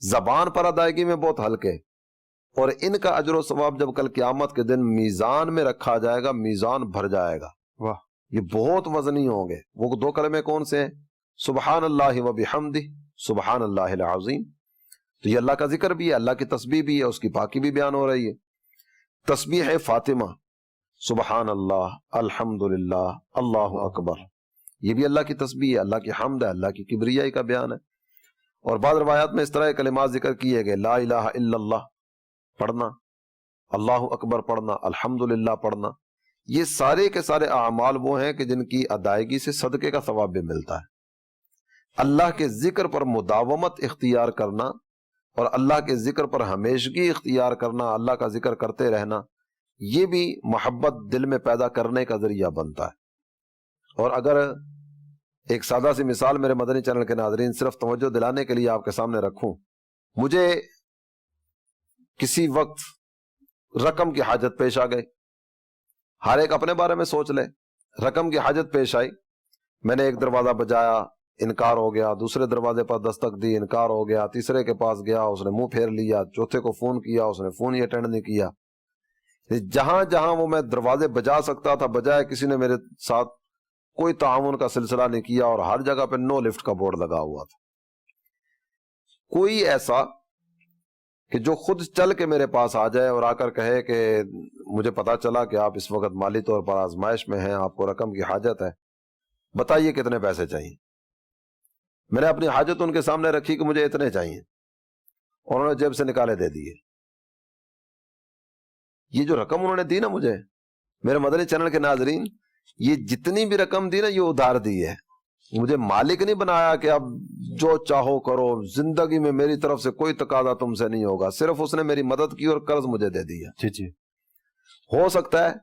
زبان پر ادائیگی میں بہت ہلکے، اور ان کا اجر و ثواب جب کل قیامت کے دن میزان میں رکھا جائے گا، میزان بھر جائے گا، واہ، یہ بہت وزنی ہوں گے۔ وہ 2 کلمے کون سے ہیں؟ سبحان اللہ و بحمدہ، سبحان اللہ العظیم۔ تو یہ اللہ کا ذکر بھی ہے، اللہ کی تسبیح بھی ہے، اس کی پاکی بھی بیان ہو رہی ہے۔ تسبیح فاطمہ، سبحان اللہ، الحمدللہ، اللہ اکبر، یہ بھی اللہ کی تسبیح ہے، اللہ کی حمد ہے، اللہ کی کبریائی کا بیان ہے۔ اور بعض روایات میں اس طرح کے کلمات ذکر کیے گئے، لا الہ الا اللہ پڑھنا، اللہ اکبر پڑھنا، الحمدللہ پڑھنا، یہ سارے کے سارے اعمال وہ ہیں کہ جن کی ادائیگی سے صدقے کا ثواب بھی ملتا ہے۔ اللہ کے ذکر پر مداومت اختیار کرنا اور اللہ کے ذکر پر ہمیشگی اختیار کرنا، اللہ کا ذکر کرتے رہنا، یہ بھی محبت دل میں پیدا کرنے کا ذریعہ بنتا ہے۔ اور اگر ایک سادہ سی مثال میرے مدنی چینل کے ناظرین صرف توجہ دلانے کے لیے آپ کے سامنے رکھوں، مجھے کسی وقت رقم کی حاجت پیش آ گئی، ہر ایک اپنے بارے میں سوچ لے، رقم کی حاجت پیش آئی، میں نے ایک دروازہ بجایا، انکار ہو گیا، دوسرے دروازے پر دستک دی، انکار ہو گیا، تیسرے کے پاس گیا، اس نے منہ پھیر لیا، چوتھے کو فون کیا، اس نے فون ہی اٹینڈ نہیں کیا۔ جہاں جہاں وہ میں دروازے بجا سکتا تھا بجائے، کسی نے میرے ساتھ کوئی تعاون کا سلسلہ نہیں کیا، اور ہر جگہ پہ نو لفٹ کا بورڈ لگا ہوا تھا۔ کوئی ایسا کہ جو خود چل کے میرے پاس آ جائے اور آ کر کہے کہ مجھے پتا چلا کہ آپ اس وقت مالی طور پر آزمائش میں ہیں، آپ کو رقم کی حاجت ہے، بتائیے کتنے پیسے چاہیے۔ میں نے اپنی حاجت ان کے سامنے رکھی کہ مجھے اتنے چاہیے، اور انہوں نے جیب سے نکالے دے دیے۔ یہ جو رقم انہوں نے دی نا مجھے، میرے مدنی چینل کے ناظرین، یہ جتنی بھی رقم دی نا، یہ ادھار دی ہے، مجھے مالک نہیں بنایا کہ اب جو چاہو کرو، زندگی میں میری طرف سے کوئی تقاضا تم سے نہیں ہوگا، صرف اس نے میری مدد کی اور قرض مجھے دے دیا۔ جی جی، ہو سکتا ہے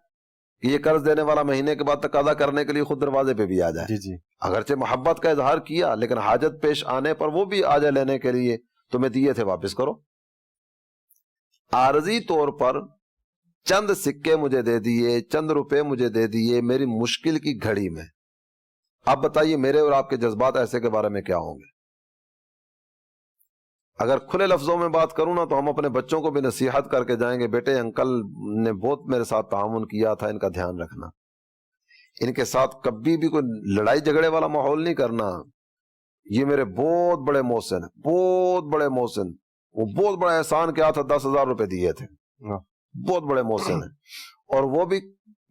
کہ یہ قرض دینے والا مہینے کے بعد تقاضا کرنے کے لیے خود دروازے پہ بھی آ جائے، جی جی، اگرچہ محبت کا اظہار کیا، لیکن حاجت پیش آنے پر وہ بھی آ جائے لینے کے لیے، تمہیں دیے تھے واپس کرو۔ عارضی طور پر چند سکے مجھے دے دیے، چند روپے مجھے دے دیے میری مشکل کی گھڑی میں۔ اب بتائیے میرے اور آپ کے جذبات ایسے کے بارے میں کیا ہوں گے؟ اگر کھلے لفظوں میں بات کروں نا، تو ہم اپنے بچوں کو بھی نصیحت کر کے جائیں گے، بیٹے انکل نے بہت میرے ساتھ تعاون کیا تھا، ان کا دھیان رکھنا، ان کے ساتھ کبھی بھی کوئی لڑائی جھگڑے والا ماحول نہیں کرنا، یہ میرے بہت بڑے محسن ہیں، بہت بڑے محسن، وہ بہت بڑا احسان کیا تھا، 10,000 روپے دیے تھے، بہت بڑے محسن ہیں، اور وہ بھی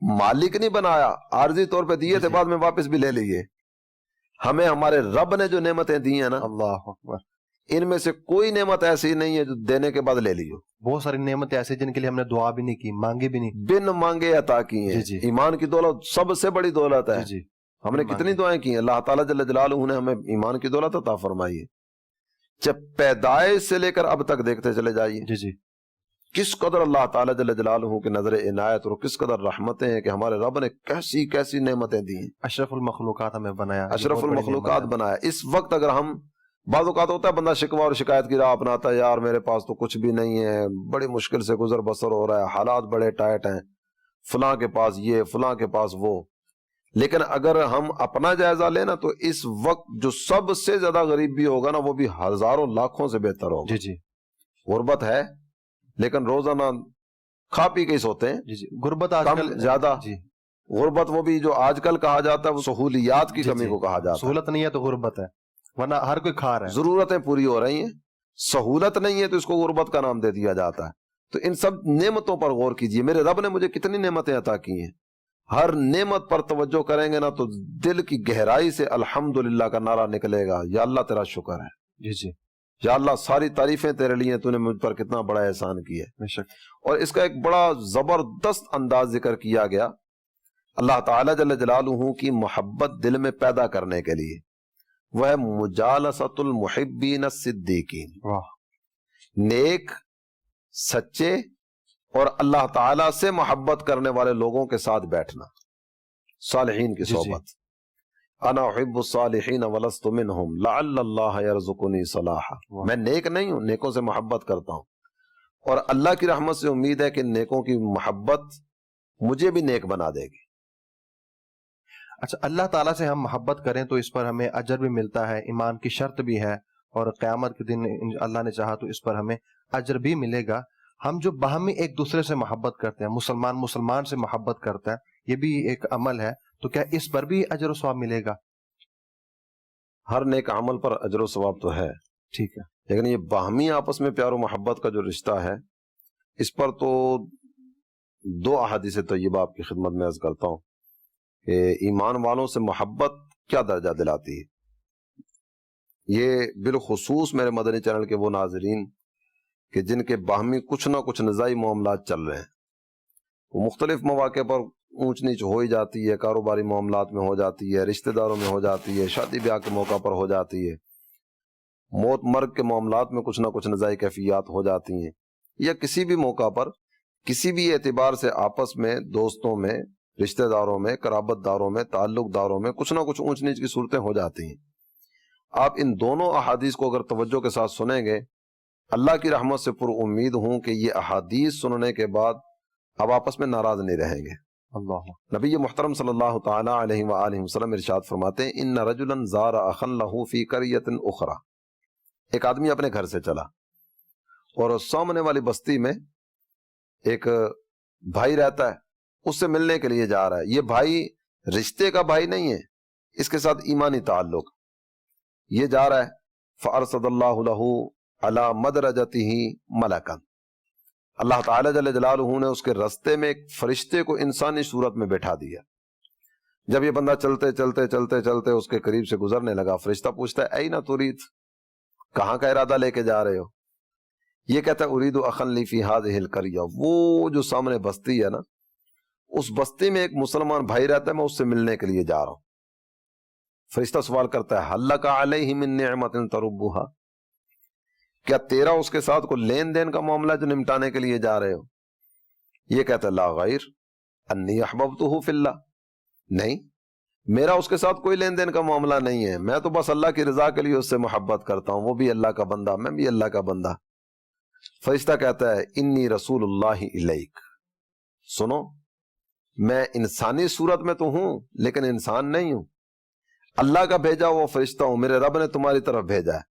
مالک نہیں بنایا، عارضی طور پہ دیے تھے، بعد میں واپس بھی لے لیے۔ ہمیں ہمارے رب نے جو نعمتیں دی ہیں نا، اللہ اکبر، ان میں سے کوئی نعمت ایسی نہیں ہے جو دینے کے بعد لے لیو۔ بہت ساری نعمتیں ایسے جن کے لیے ہم نے دعا بھی نہیں کی، مانگی بھی نہیں، بن مانگے عطا کی ہیں۔ جی جی، ایمان کی دولت سب سے بڑی دولت ہے۔ جی جی، ہم نے کتنی دعائیں کی ہیں، اللہ تعالیٰ جل جلالہ نے ہمیں ایمان کی دولت عطا فرمائی ہے۔ جب پیدائش سے لے کر اب تک دیکھتے چلے جائیے جی جی، کس قدر اللہ تعالیٰ جل جلالہ کی نظر عنایت اور کس قدر رحمتیں ہیں کہ ہمارے رب نے کیسی کیسی نعمتیں دی ہیں، اشرف المخلوقات ہمیں بنایا، اشرف المخلوقات بنایا۔ اس وقت اگر ہم، بعض اوقات ہوتا ہے بندہ شکوہ اور شکایت کی راہ اپناتا ہے، یار میرے پاس تو کچھ بھی نہیں ہے، بڑی مشکل سے گزر بسر ہو رہا ہے، حالات بڑے ٹائٹ ہیں، فلاں کے پاس یہ، فلاں کے پاس وہ۔ لیکن اگر ہم اپنا جائزہ لینا تو اس وقت جو سب سے زیادہ غریب بھی ہوگا نا، وہ بھی ہزاروں لاکھوں سے بہتر ہوگا۔ جی جی، غربت ہے لیکن روزانہ کھا پی کے سوتے ہیں، جی جی، غربت آج کم کل زیادہ، جی، غربت وہ بھی جو آج کل کہا جاتا ہے، وہ سہولیات کی جی کمی جی، کو کہا جاتا ہے۔ سہولت نہیں ہے تو غربت ہے، ورنہ ہر کوئی کھا رہا ہے۔ ضرورتیں پوری ہو رہی ہیں، سہولت نہیں ہے تو اس کو غربت کا نام دے دیا جاتا ہے۔ تو ان سب نعمتوں پر غور کیجئے، میرے رب نے مجھے کتنی نعمتیں عطا کی ہیں۔ ہر نعمت پر توجہ کریں گے نا تو دل کی گہرائی سے الحمدللہ کا نعرہ نکلے گا، یا اللہ تیرا شکر ہے، جی جی، یا اللہ ساری تعریفیں تیرے لیے، تو نے مجھ پر کتنا بڑا احسان کیا ہے۔ بے شک، اور اس کا ایک بڑا زبردست انداز ذکر کیا گیا اللہ تعالیٰ جل جلالہ کی محبت دل میں پیدا کرنے کے لیے، وہ ہے مجالست المحبین الصدیقین، واہ، نیک، سچے اور اللہ تعالیٰ سے محبت کرنے والے لوگوں کے ساتھ بیٹھنا، صالحین کی جی جی، صحبت۔ انا احب الصالحین ولست منہم لعل اللہ یرزقنی صلاحا، واہ، میں نیک نہیں ہوں، نیکوں سے محبت کرتا ہوں، اور اللہ کی رحمت سے امید ہے کہ نیکوں کی محبت مجھے بھی نیک بنا دے گی۔ اچھا، اللہ تعالیٰ سے ہم محبت کریں تو اس پر ہمیں اجر بھی ملتا ہے، ایمان کی شرط بھی ہے، اور قیامت کے دن اللہ نے چاہا تو اس پر ہمیں اجر بھی ملے گا۔ ہم جو باہمی ایک دوسرے سے محبت کرتے ہیں، مسلمان سے محبت کرتا ہے، یہ بھی ایک عمل ہے، تو کیا اس پر بھی اجر و ثواب ملے گا؟ ہر نیک عمل پر اجر و ثواب تو ہے، ٹھیک ہے، لیکن یہ باہمی آپس میں پیار و محبت کا جو رشتہ ہے، اس پر تو دو احادیث طیبہ آپ کی خدمت میں عرض کرتا ہوں کہ ایمان والوں سے محبت کیا درجہ دلاتی ہے۔ یہ بالخصوص میرے مدنی چینل کے وہ ناظرین کہ جن کے باہمی کچھ نہ کچھ نزاعی معاملات چل رہے ہیں، وہ مختلف مواقع پر اونچ نیچ ہو ہی جاتی ہے، کاروباری معاملات میں ہو جاتی ہے، رشتہ داروں میں ہو جاتی ہے، شادی بیاہ کے موقع پر ہو جاتی ہے، موت مرگ کے معاملات میں کچھ نہ کچھ نزاعی کیفیات ہو جاتی ہیں، یا کسی بھی موقع پر کسی بھی اعتبار سے آپس میں، دوستوں میں، رشتہ داروں میں، قرابت داروں میں، تعلق داروں میں کچھ نہ کچھ اونچ نیچ کی صورتیں ہو جاتی ہیں۔ آپ ان دونوں احادیث کو اگر توجہ کے ساتھ سنیں گے، اللہ کی رحمت سے پر امید ہوں کہ یہ احادیث سننے کے بعد اب آپس میں ناراض نہیں رہیں گے۔ اللہ نبی محترم صلی اللہ تعالی علیہ وآلہ وسلم ارشاد فرماتے ہیں، ان رجلا زار اخا له فی قریۃ اخری، ایک آدمی اپنے گھر سے چلا اور سامنے والی بستی میں ایک بھائی رہتا ہے، اس سے ملنے کے لیے جا رہا ہے۔ یہ بھائی رشتے کا بھائی نہیں ہے، اس کے ساتھ ایمانی تعلق، یہ جا رہا ہے۔ فارصد اللہ له علی مدرجتہ ملکا، اللہ تعالیٰ جل جلالہ نے اس کے رستے میں ایک فرشتے کو انسانی صورت میں بیٹھا دیا۔ جب یہ بندہ چلتے چلتے چلتے چلتے اس کے قریب سے گزرنے لگا، فرشتہ پوچھتا ہے اینا ترید، کہاں کا ارادہ لے کے جا رہے ہو؟ یہ کہتا ہے ارید اخا لی فی ہذہ القریہ، وہ جو سامنے بستی ہے نا، اس بستی میں ایک مسلمان بھائی رہتا ہے، میں اس سے ملنے کے لیے جا رہا ہوں۔ فرشتہ سوال کرتا ہے هل لک علیہ من نعمت تربھا، کیا تیرا اس کے ساتھ کوئی لین دین کا معاملہ جو نمٹانے کے لیے جا رہے ہو؟ یہ کہتا ہے لا غیر انی احببتہ فی اللہ، نہیں، میرا اس کے ساتھ کوئی لین دین کا معاملہ نہیں ہے، میں تو بس اللہ کی رضا کے لیے اس سے محبت کرتا ہوں، وہ بھی اللہ کا بندہ، میں بھی اللہ کا بندہ۔ فرشتہ کہتا ہے انی رسول اللہ الیک، سنو، میں انسانی صورت میں تو ہوں لیکن انسان نہیں ہوں، اللہ کا بھیجا ہوا فرشتہ ہوں، میرے رب نے تمہاری طرف بھیجا ہے،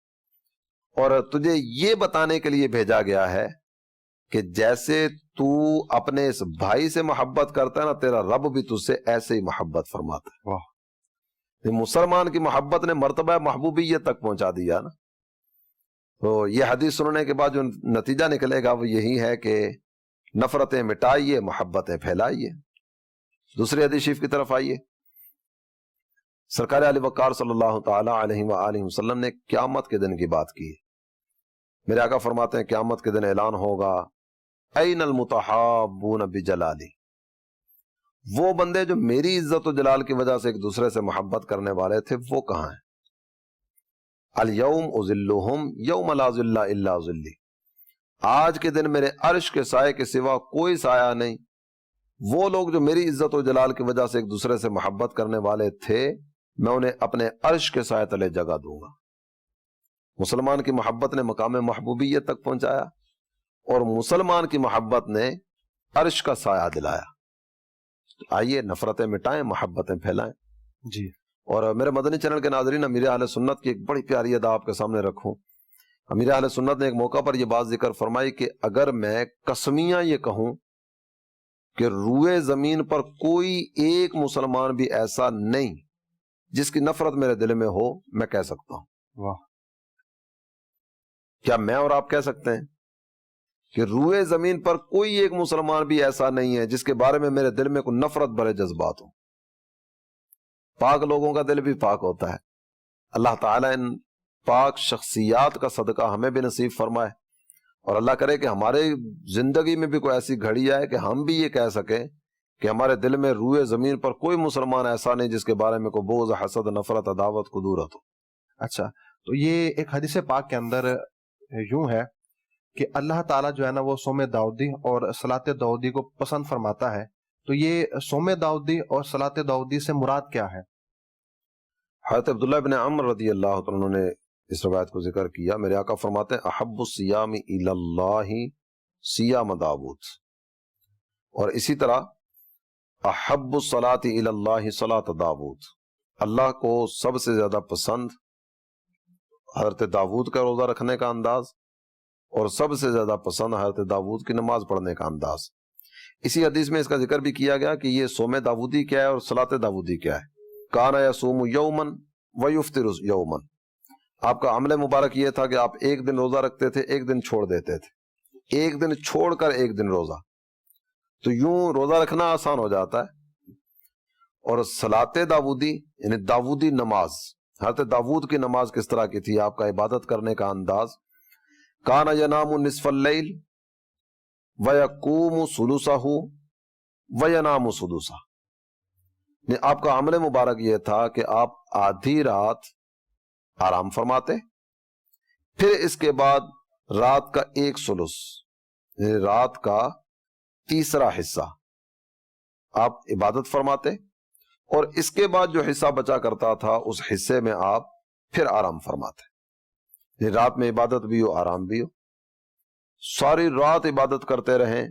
اور تجھے یہ بتانے کے لیے بھیجا گیا ہے کہ جیسے تو اپنے اس بھائی سے محبت کرتا ہے نا، تیرا رب بھی تجھ سے ایسے ہی محبت فرماتا ہے۔ واہ، مسلمان کی محبت نے مرتبہ محبوبیت تک پہنچا دیا نا۔ تو یہ حدیث سننے کے بعد جو نتیجہ نکلے گا وہ یہی ہے کہ نفرتیں مٹائیے، محبتیں پھیلائیے۔ دوسری حدیث شریف کی طرف آئیے۔ سرکار علی وقار صلی اللہ تعالی علیہ وآلہ وسلم نے قیامت کے دن کی بات کی ہے۔ میرے آقا فرماتے ہیں قیامت کے دن اعلان ہوگا این المتحابون بجلالی، وہ بندے جو میری عزت و جلال کی وجہ سے ایک دوسرے سے محبت کرنے والے تھے، وہ کہاں ہیں؟ الیوم اذلہم یوم لا ظل الا ظلی، آج کے دن میرے عرش کے سائے کے سوا کوئی سایہ نہیں۔ وہ لوگ جو میری عزت و جلال کی وجہ سے ایک دوسرے سے محبت کرنے والے تھے، میں انہیں اپنے عرش کے سائے تلے جگہ دوں گا۔ مسلمان کی محبت نے مقام محبوبیت تک پہنچایا، اور مسلمان کی محبت نے عرش کا سایہ دلایا۔ تو آئیے نفرتیں مٹائیں، محبتیں پھیلائیں۔ جی، اور میرے مدنی چینل کے ناظرین، امیر اہل سنت کی ایک بڑی پیاری ادا آپ کے سامنے رکھوں۔ امیر اہل سنت نے ایک موقع پر یہ بات ذکر فرمائی کہ اگر میں قسمیاں یہ کہوں کہ روئے زمین پر کوئی ایک مسلمان بھی ایسا نہیں جس کی نفرت میرے دل میں ہو، میں کہہ سکتا ہوں۔ واہ، کیا میں اور آپ کہہ سکتے ہیں کہ روئے زمین پر کوئی ایک مسلمان بھی ایسا نہیں ہے جس کے بارے میں میرے دل میں کوئی نفرت بھرے جذبات ہوں؟ پاک لوگوں کا دل بھی پاک ہوتا ہے۔ اللہ تعالیٰ ان پاک شخصیات کا صدقہ ہمیں بھی نصیب فرمائے، اور اللہ کرے کہ ہمارے زندگی میں بھی کوئی ایسی گھڑی آئے کہ ہم بھی یہ کہہ سکیں کہ ہمارے دل میں روئے زمین پر کوئی مسلمان ایسا نہیں جس کے بارے میں کوئی بغض، حسد، نفرت، عداوت، کدورت ہو۔ اچھا، تو یہ ایک حدیث پاک کے اندر یوں ہے کہ اللہ تعالیٰ جو ہے نا وہ صوم داؤدی اور صلاۃ داؤدی کو پسند فرماتا ہے، تو یہ صوم داؤدی اور صلاۃ داؤدی سے مراد کیا ہے؟ حضرت عبداللہ بن عمر رضی اللہ عنہ نے اس روایت کو ذکر کیا۔ میرے آقا فرماتے ہیں احب الصیام الی اللہ صیام داؤد، اور اسی طرح احب الصلاۃ الی اللہ صلاۃ داؤد، اللہ کو سب سے زیادہ پسند حضرت داؤد کا روزہ رکھنے کا انداز، اور سب سے زیادہ پسند حضرت داؤد کی نماز پڑھنے کا انداز۔ اسی حدیث میں اس کا ذکر بھی کیا گیا کہ یہ صوم داؤدی کیا ہے اور صلاۃ داؤدی کیا ہے۔ کان یصوم یوما ویفطر یوما، آپ کا عمل مبارک یہ تھا کہ آپ ایک دن روزہ رکھتے تھے، ایک دن چھوڑ دیتے تھے، ایک دن چھوڑ کر ایک دن روزہ، تو یوں روزہ رکھنا آسان ہو جاتا ہے۔ اور صلاۃ داؤدی یعنی داؤدی نماز، حضرت داؤد کی نماز کس طرح کی تھی، آپ کا عبادت کرنے کا انداز، کان ینام نصف اللیل ویقوم ثلثہ وینام سدسہ، آپ کا عمل مبارک یہ تھا کہ آپ آدھی رات آرام فرماتے، پھر اس کے بعد رات کا ایک ثلث، رات کا تیسرا حصہ آپ عبادت فرماتے، اور اس کے بعد جو حصہ بچا کرتا تھا اس حصے میں آپ پھر آرام فرماتے۔ رات میں عبادت بھی ہو، آرام بھی ہو، ساری رات عبادت کرتے رہیں۔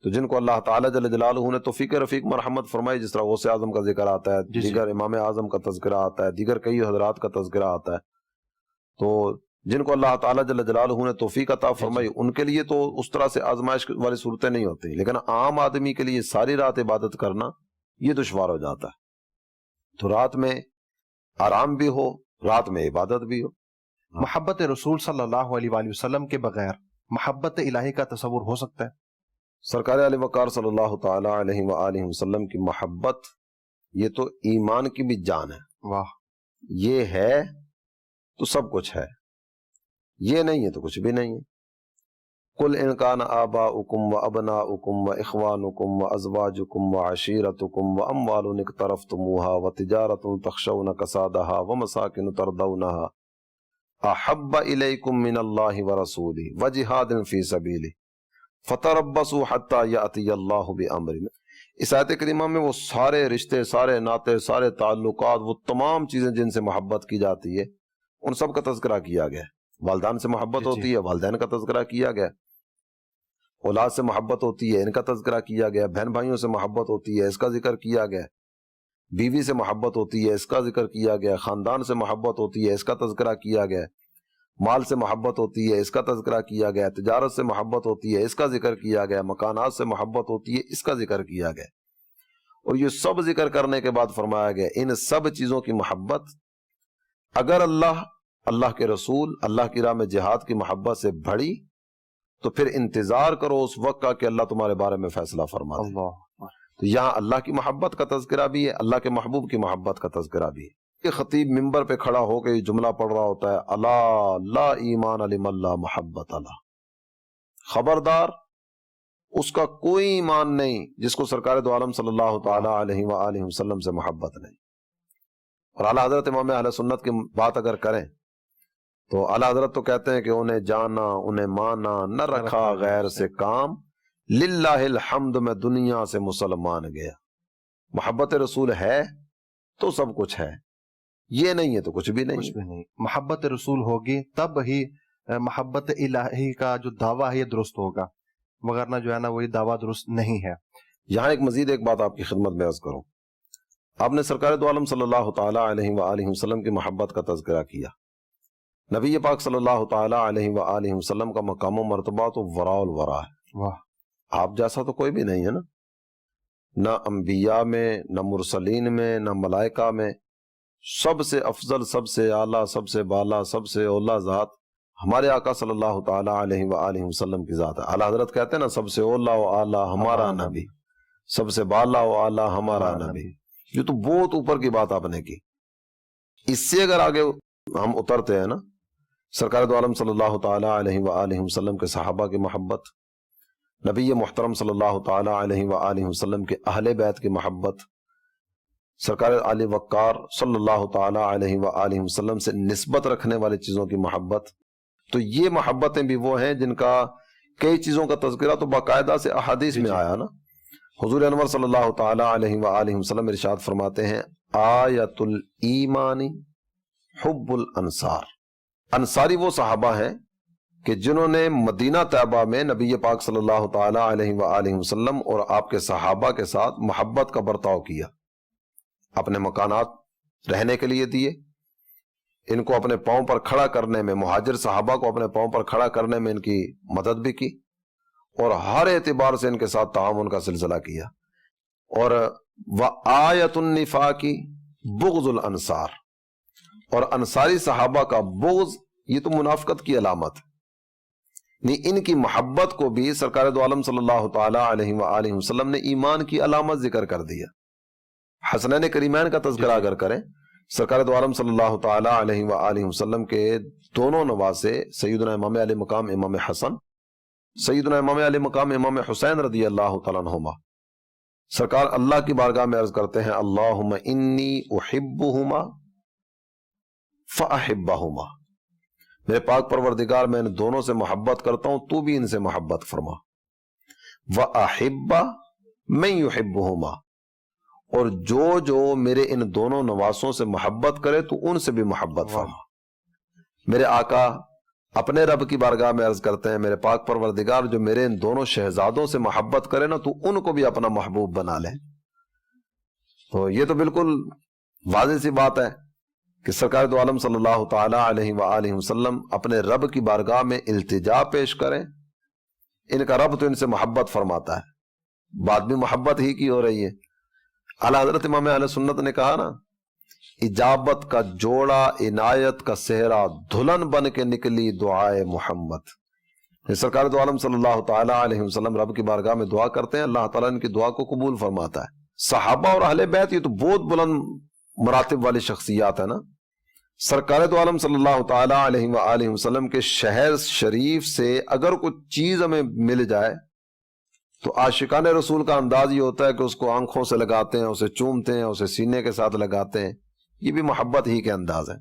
تو جن کو اللہ تعالیٰ جل جلالہ نے توفیق رفیق مرحمت فرمائی، جس طرح غوث اعظم کا ذکر آتا ہے، دیگر امام اعظم کا تذکرہ آتا ہے، دیگر کئی حضرات کا تذکرہ آتا ہے، تو جن کو اللہ تعالیٰ جل جلالہ نے توفیق عطا فرمائی ان کے لیے تو اس طرح سے آزمائش والی صورتیں نہیں ہوتی، لیکن عام آدمی کے لیے ساری رات عبادت کرنا یہ دشوار ہو جاتا ہے۔ تو رات میں آرام بھی ہو، رات میں عبادت بھی ہو۔ محبت رسول صلی اللہ علیہ وآلہ وسلم کے بغیر محبت الہی کا تصور ہو سکتا ہے؟ سرکار علی وقار صلی اللہ تعالی علیہ وآلہ وسلم کی محبت یہ تو ایمان کی بھی جان ہے۔ واہ، یہ ہے تو سب کچھ ہے، یہ نہیں ہے تو کچھ بھی نہیں ہے۔ قل ان کان آباؤکم وابناؤکم واخوانکم وازواجکم وعشیرتکم واموال اقترفتموها وتجارۃ تخشون کسادها ومساکن ترضونها احب الیکم من اللہ ورسولہ وجہاد فی سبیلہ فتربصوا حتی یأتی اللہ بامرہ۔ اس آیت کریمہ میں وہ سارے رشتے، سارے ناطے، سارے تعلقات، وہ تمام چیزیں جن سے محبت کی جاتی ہے ان سب کا تذکرہ کیا گیا ہے۔ والدین سے محبت ہوتی ہے، والدین کا تذکرہ کیا گیا، اولاد سے محبت ہوتی ہے، ان کا تذکرہ کیا گیا، بہن بھائیوں سے محبت ہوتی ہے، اس کا ذکر کیا گیا، بیوی سے محبت ہوتی ہے، اس کا ذکر کیا گیا، خاندان سے محبت ہوتی ہے، اس کا تذکرہ کیا گیا، مال سے محبت ہوتی ہے، اس کا تذکرہ کیا گیا، تجارت سے محبت ہوتی ہے، اس کا ذکر کیا گیا، مکانات سے محبت ہوتی ہے، اس کا ذکر کیا گیا۔ اور یہ سب ذکر کرنے کے بعد فرمایا گیا ان سب چیزوں کی محبت اگر اللہ کے رسول، اللہ کی راہ میں جہاد کی محبت سے بڑھی تو پھر انتظار کرو اس وقت کا کہ اللہ تمہارے بارے میں فیصلہ فرما دے۔ تو یہاں اللہ کی محبت کا تذکرہ بھی ہے، اللہ کے محبوب کی محبت کا تذکرہ بھی ہے۔ یہ خطیب ممبر پہ کھڑا ہو کے یہ جملہ پڑھ رہا ہوتا ہے، الا لا ایمان لمن لا محبت له، خبردار اس کا کوئی ایمان نہیں جس کو سرکار دو عالم صلی اللہ تعالی علیہ وآلہ وسلم سے محبت نہیں۔ اور اعلیٰ حضرت امام اہل سنت کی بات اگر کریں تو اعلیٰ حضرت تو کہتے ہیں کہ انہیں جانا، انہیں مانا، نہ رکھا غیر سے کام، للہ الحمد میں دنیا سے مسلمان گیا۔ محبت رسول ہے تو سب کچھ ہے، یہ نہیں ہے تو کچھ بھی نہیں۔ محبت رسول ہوگی تب ہی محبت الہی کا جو دعویٰ ہے یہ درست ہوگا، وگرنہ جو ہے نا وہی دعویٰ درست نہیں ہے۔ یہاں ایک مزید ایک بات آپ کی خدمت میں عرض کروں، آپ نے سرکار دو عالم صلی اللہ تعالی علیہ وآلہ وسلم کی محبت کا تذکرہ کیا۔ نبی پاک صلی اللہ تعالی علیہ وآلہ وسلم کا مقام و مرتبہ تو وراء الورا ہے۔ واہ، آپ جیسا تو کوئی بھی نہیں ہے نا، نہ انبیاء میں، نہ مرسلین میں، نہ ملائکہ میں، سب سے افضل، سب سے اعلیٰ، سب سے بالا، سب سے اولا ذات ہمارے آقا صلی اللہ تعالی علیہ وآلہ وسلم کی ذات ہے۔ اعلیٰ حضرت کہتے ہیں نا، سب سے اولا و اعلیٰ ہمارا نبی، سب سے بالا و اعلیٰ ہمارا نبی۔ یہ تو بہت اوپر کی بات آپ نے کی۔ اس سے اگر آگے ہم اترتے ہیں نا، سرکار دو عالم صلی اللہ تعالی علیہ وآلہ وسلم کے صحابہ کی محبت، نبی محترم صلی اللہ تعالی علیہ وآلہ وسلم کے اہل بیت کی محبت، سرکار علی وقار صلی اللہ تعالی علیہ وآلہ وسلم سے نسبت رکھنے والی چیزوں کی محبت، تو یہ محبتیں بھی وہ ہیں جن کا کئی چیزوں کا تذکرہ تو باقاعدہ سے احادیث میں آیا نا۔ حضور انور صلی اللہ تعالی علیہ وآلہ وسلم ارشاد فرماتے ہیں، آیت الایمان حب الانصار۔ انصاری وہ صحابہ ہیں کہ جنہوں نے مدینہ طیبہ میں نبی پاک صلی اللہ تعالی علیہ وآلہ وسلم اور آپ کے صحابہ کے ساتھ محبت کا برتاؤ کیا، اپنے مکانات رہنے کے لیے دیے، ان کو اپنے پاؤں پر کھڑا کرنے میں، مہاجر صحابہ کو اپنے پاؤں پر کھڑا کرنے میں ان کی مدد بھی کی، اور ہر اعتبار سے ان کے ساتھ تعاون کا سلسلہ کیا۔ اور وآیت النفاق بغض الانصار، اور انصاری صحابہ کا بغض یہ تو منافقت کی علامت ہے۔ ان کی محبت کو بھی سرکار دو عالم صلی اللہ تعالی علیہ وآلہ وسلم نے ایمان کی علامت ذکر کر دیا۔ حسنین کریمین کا تذکرہ اگر کریں، سرکار دو عالم صلی اللہ تعالی علیہ وآلہ وسلم کے دونوں نواسے سیدنا امام علی مقام امام حسن، سیدنا امام علی مقام امام حسین رضی اللہ تعالیٰ عنہما، سرکار اللہ کی بارگاہ میں عرض کرتے ہیں اللہم انی احبہما فاحبہما، میرے پاک پروردگار میں ان دونوں سے محبت کرتا ہوں، تو بھی ان سے محبت فرما، وَأَحِبَّ مَن يُحِبُّهُمَا، اور جو میرے ان دونوں نواسوں سے محبت کرے تو ان سے بھی محبت فرما۔ میرے آقا اپنے رب کی بارگاہ میں عرض کرتے ہیں میرے پاک پروردگار جو میرے ان دونوں شہزادوں سے محبت کرے نا تو ان کو بھی اپنا محبوب بنا لے۔ تو یہ تو بالکل واضح سی بات ہے کہ سرکار دو عالم صلی اللہ تعالی علیہ وآلہ وسلم اپنے رب کی بارگاہ میں التجا پیش کریں، ان کا رب تو ان سے محبت فرماتا ہے، بات بھی محبت ہی کی ہو رہی ہے۔ اعلیٰ حضرت امام اہل سنت نے کہا نا، اجابت کا جوڑا عنایت کا صحرا دھلن بن کے نکلی دعائے محمد۔ سرکار دو عالم صلی اللہ تعالی علیہ وسلم رب کی بارگاہ میں دعا کرتے ہیں، اللہ تعالیٰ ان کی دعا کو قبول فرماتا ہے۔ صحابہ اور اہل بیت یہ تو بہت بلند مراتب والی شخصیات ہے نا۔ سرکار دو عالم صلی اللہ تعالی علیہ وآلہ وسلم کے شہر شریف سے اگر کوئی چیز ہمیں مل جائے تو عاشقان رسول کا انداز یہ ہوتا ہے کہ اس کو آنکھوں سے لگاتے ہیں، اسے چومتے ہیں، اسے سینے کے ساتھ لگاتے ہیں، یہ بھی محبت ہی کے انداز ہے۔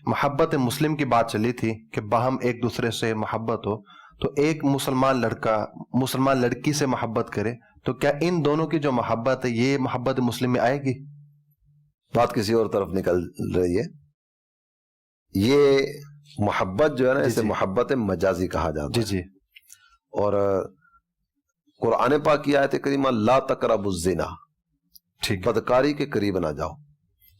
محبت مسلم کی بات چلی تھی کہ باہم ایک دوسرے سے محبت ہو، تو ایک مسلمان لڑکا مسلمان لڑکی سے محبت کرے تو کیا ان دونوں کی جو محبت ہے یہ محبت مسلم میں آئے گی؟ بات کسی اور طرف نکل رہی ہے۔ یہ محبت جو ہے نا اسے محبت مجازی کہا جاتا ہے۔ جی اور قرآن پاک کی آیت کریمہ لا تقربوا الزنا، بدکاری کے قریب نہ جاؤ،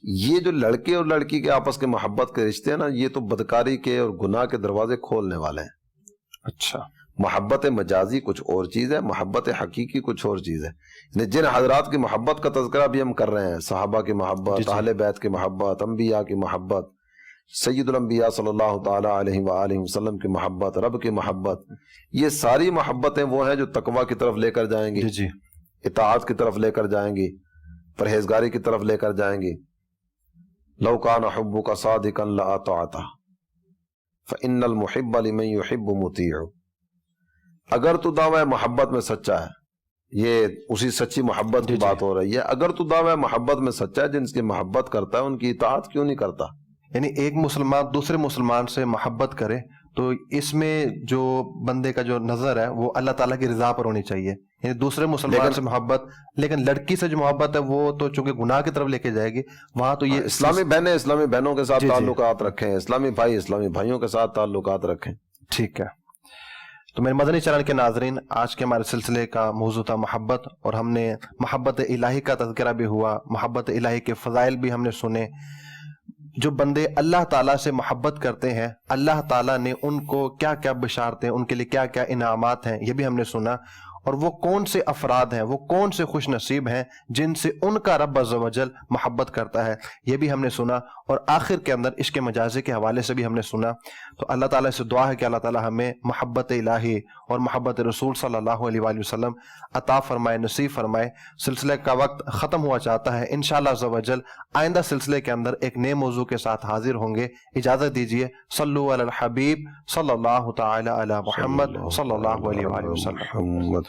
یہ جو لڑکے اور لڑکی کے آپس کے محبت کے رشتے ہیں نا یہ تو بدکاری کے اور گناہ کے دروازے کھولنے والے ہیں۔ اچھا، محبت مجازی کچھ اور چیز ہے، محبت حقیقی کچھ اور چیز ہے۔ جن حضرات کی محبت کا تذکرہ بھی ہم کر رہے ہیں، صحابہ کی محبت، اہل بیت کی محبت، انبیاء کی محبت، سید الانبیاء صلی اللہ تعالی علیہ وآلہ وسلم کی محبت، رب کی محبت، یہ ساری محبتیں وہ ہیں جو تقویٰ کی طرف لے کر جائیں گی، اطاعت کی طرف لے کر جائیں گی، پرہیزگاری کی طرف لے کر جائیں گی۔ لو کان حبک صادقا لأطعته فإن المحب لمن يحب مطیع، اگر تو دعوی محبت میں سچا ہے، یہ اسی سچی محبت کی بات ہو رہی ہے، اگر تو دعوی محبت میں سچا ہے، جن کی محبت کرتا ہے ان کی اطاعت کیوں نہیں کرتا؟ یعنی ایک مسلمان دوسرے مسلمان سے محبت کرے تو اس میں جو بندے کا جو نظر ہے وہ اللہ تعالیٰ کی رضا پر ہونی چاہیے، یعنی دوسرے مسلمان سے محبت، لیکن لڑکی سے جو محبت ہے وہ تو چونکہ گناہ کی طرف لے کے جائے گی، وہاں تو یہ اسلامی بہنیں اسلامی بہنوں کے ساتھ تعلقات رکھیں، اسلامی بھائی اسلامی بھائیوں کے ساتھ تعلقات رکھیں۔ ٹھیک ہے، تو میرے مدنی چینل کے ناظرین، آج کے ہمارے سلسلے کا موضوع تھا محبت، اور ہم نے محبت الہی کا تذکرہ بھی ہوا، محبت الہی کے فضائل بھی ہم نے سنے۔ جو بندے اللہ تعالیٰ سے محبت کرتے ہیں، اللہ تعالیٰ نے ان کو کیا کیا بشارتیں، ان کے لیے کیا کیا انعامات ہیں، یہ بھی ہم نے سنا، اور وہ کون سے افراد ہیں، وہ کون سے خوش نصیب ہیں جن سے ان کا رب عز و جل محبت کرتا ہے، یہ بھی ہم نے سنا، اور آخر کے اندر عشق مجازی کے حوالے سے بھی ہم نے سنا۔ تو اللہ تعالیٰ سے دعا ہے کہ اللہ تعالیٰ ہمیں محبت الہی اور محبت رسول صلی اللہ علیہ وآلہ وسلم عطا فرمائے، نصیب فرمائے۔ سلسلے کا وقت ختم ہوا چاہتا ہے، انشاءاللہ عز و جل آئندہ سلسلے کے اندر ایک نئے موضوع کے ساتھ حاضر ہوں گے۔ اجازت دیجیے، صلو علی الحبیب صلی اللہ تعالی علی محمد صلی اللہ علیہ وآلہ وسلم۔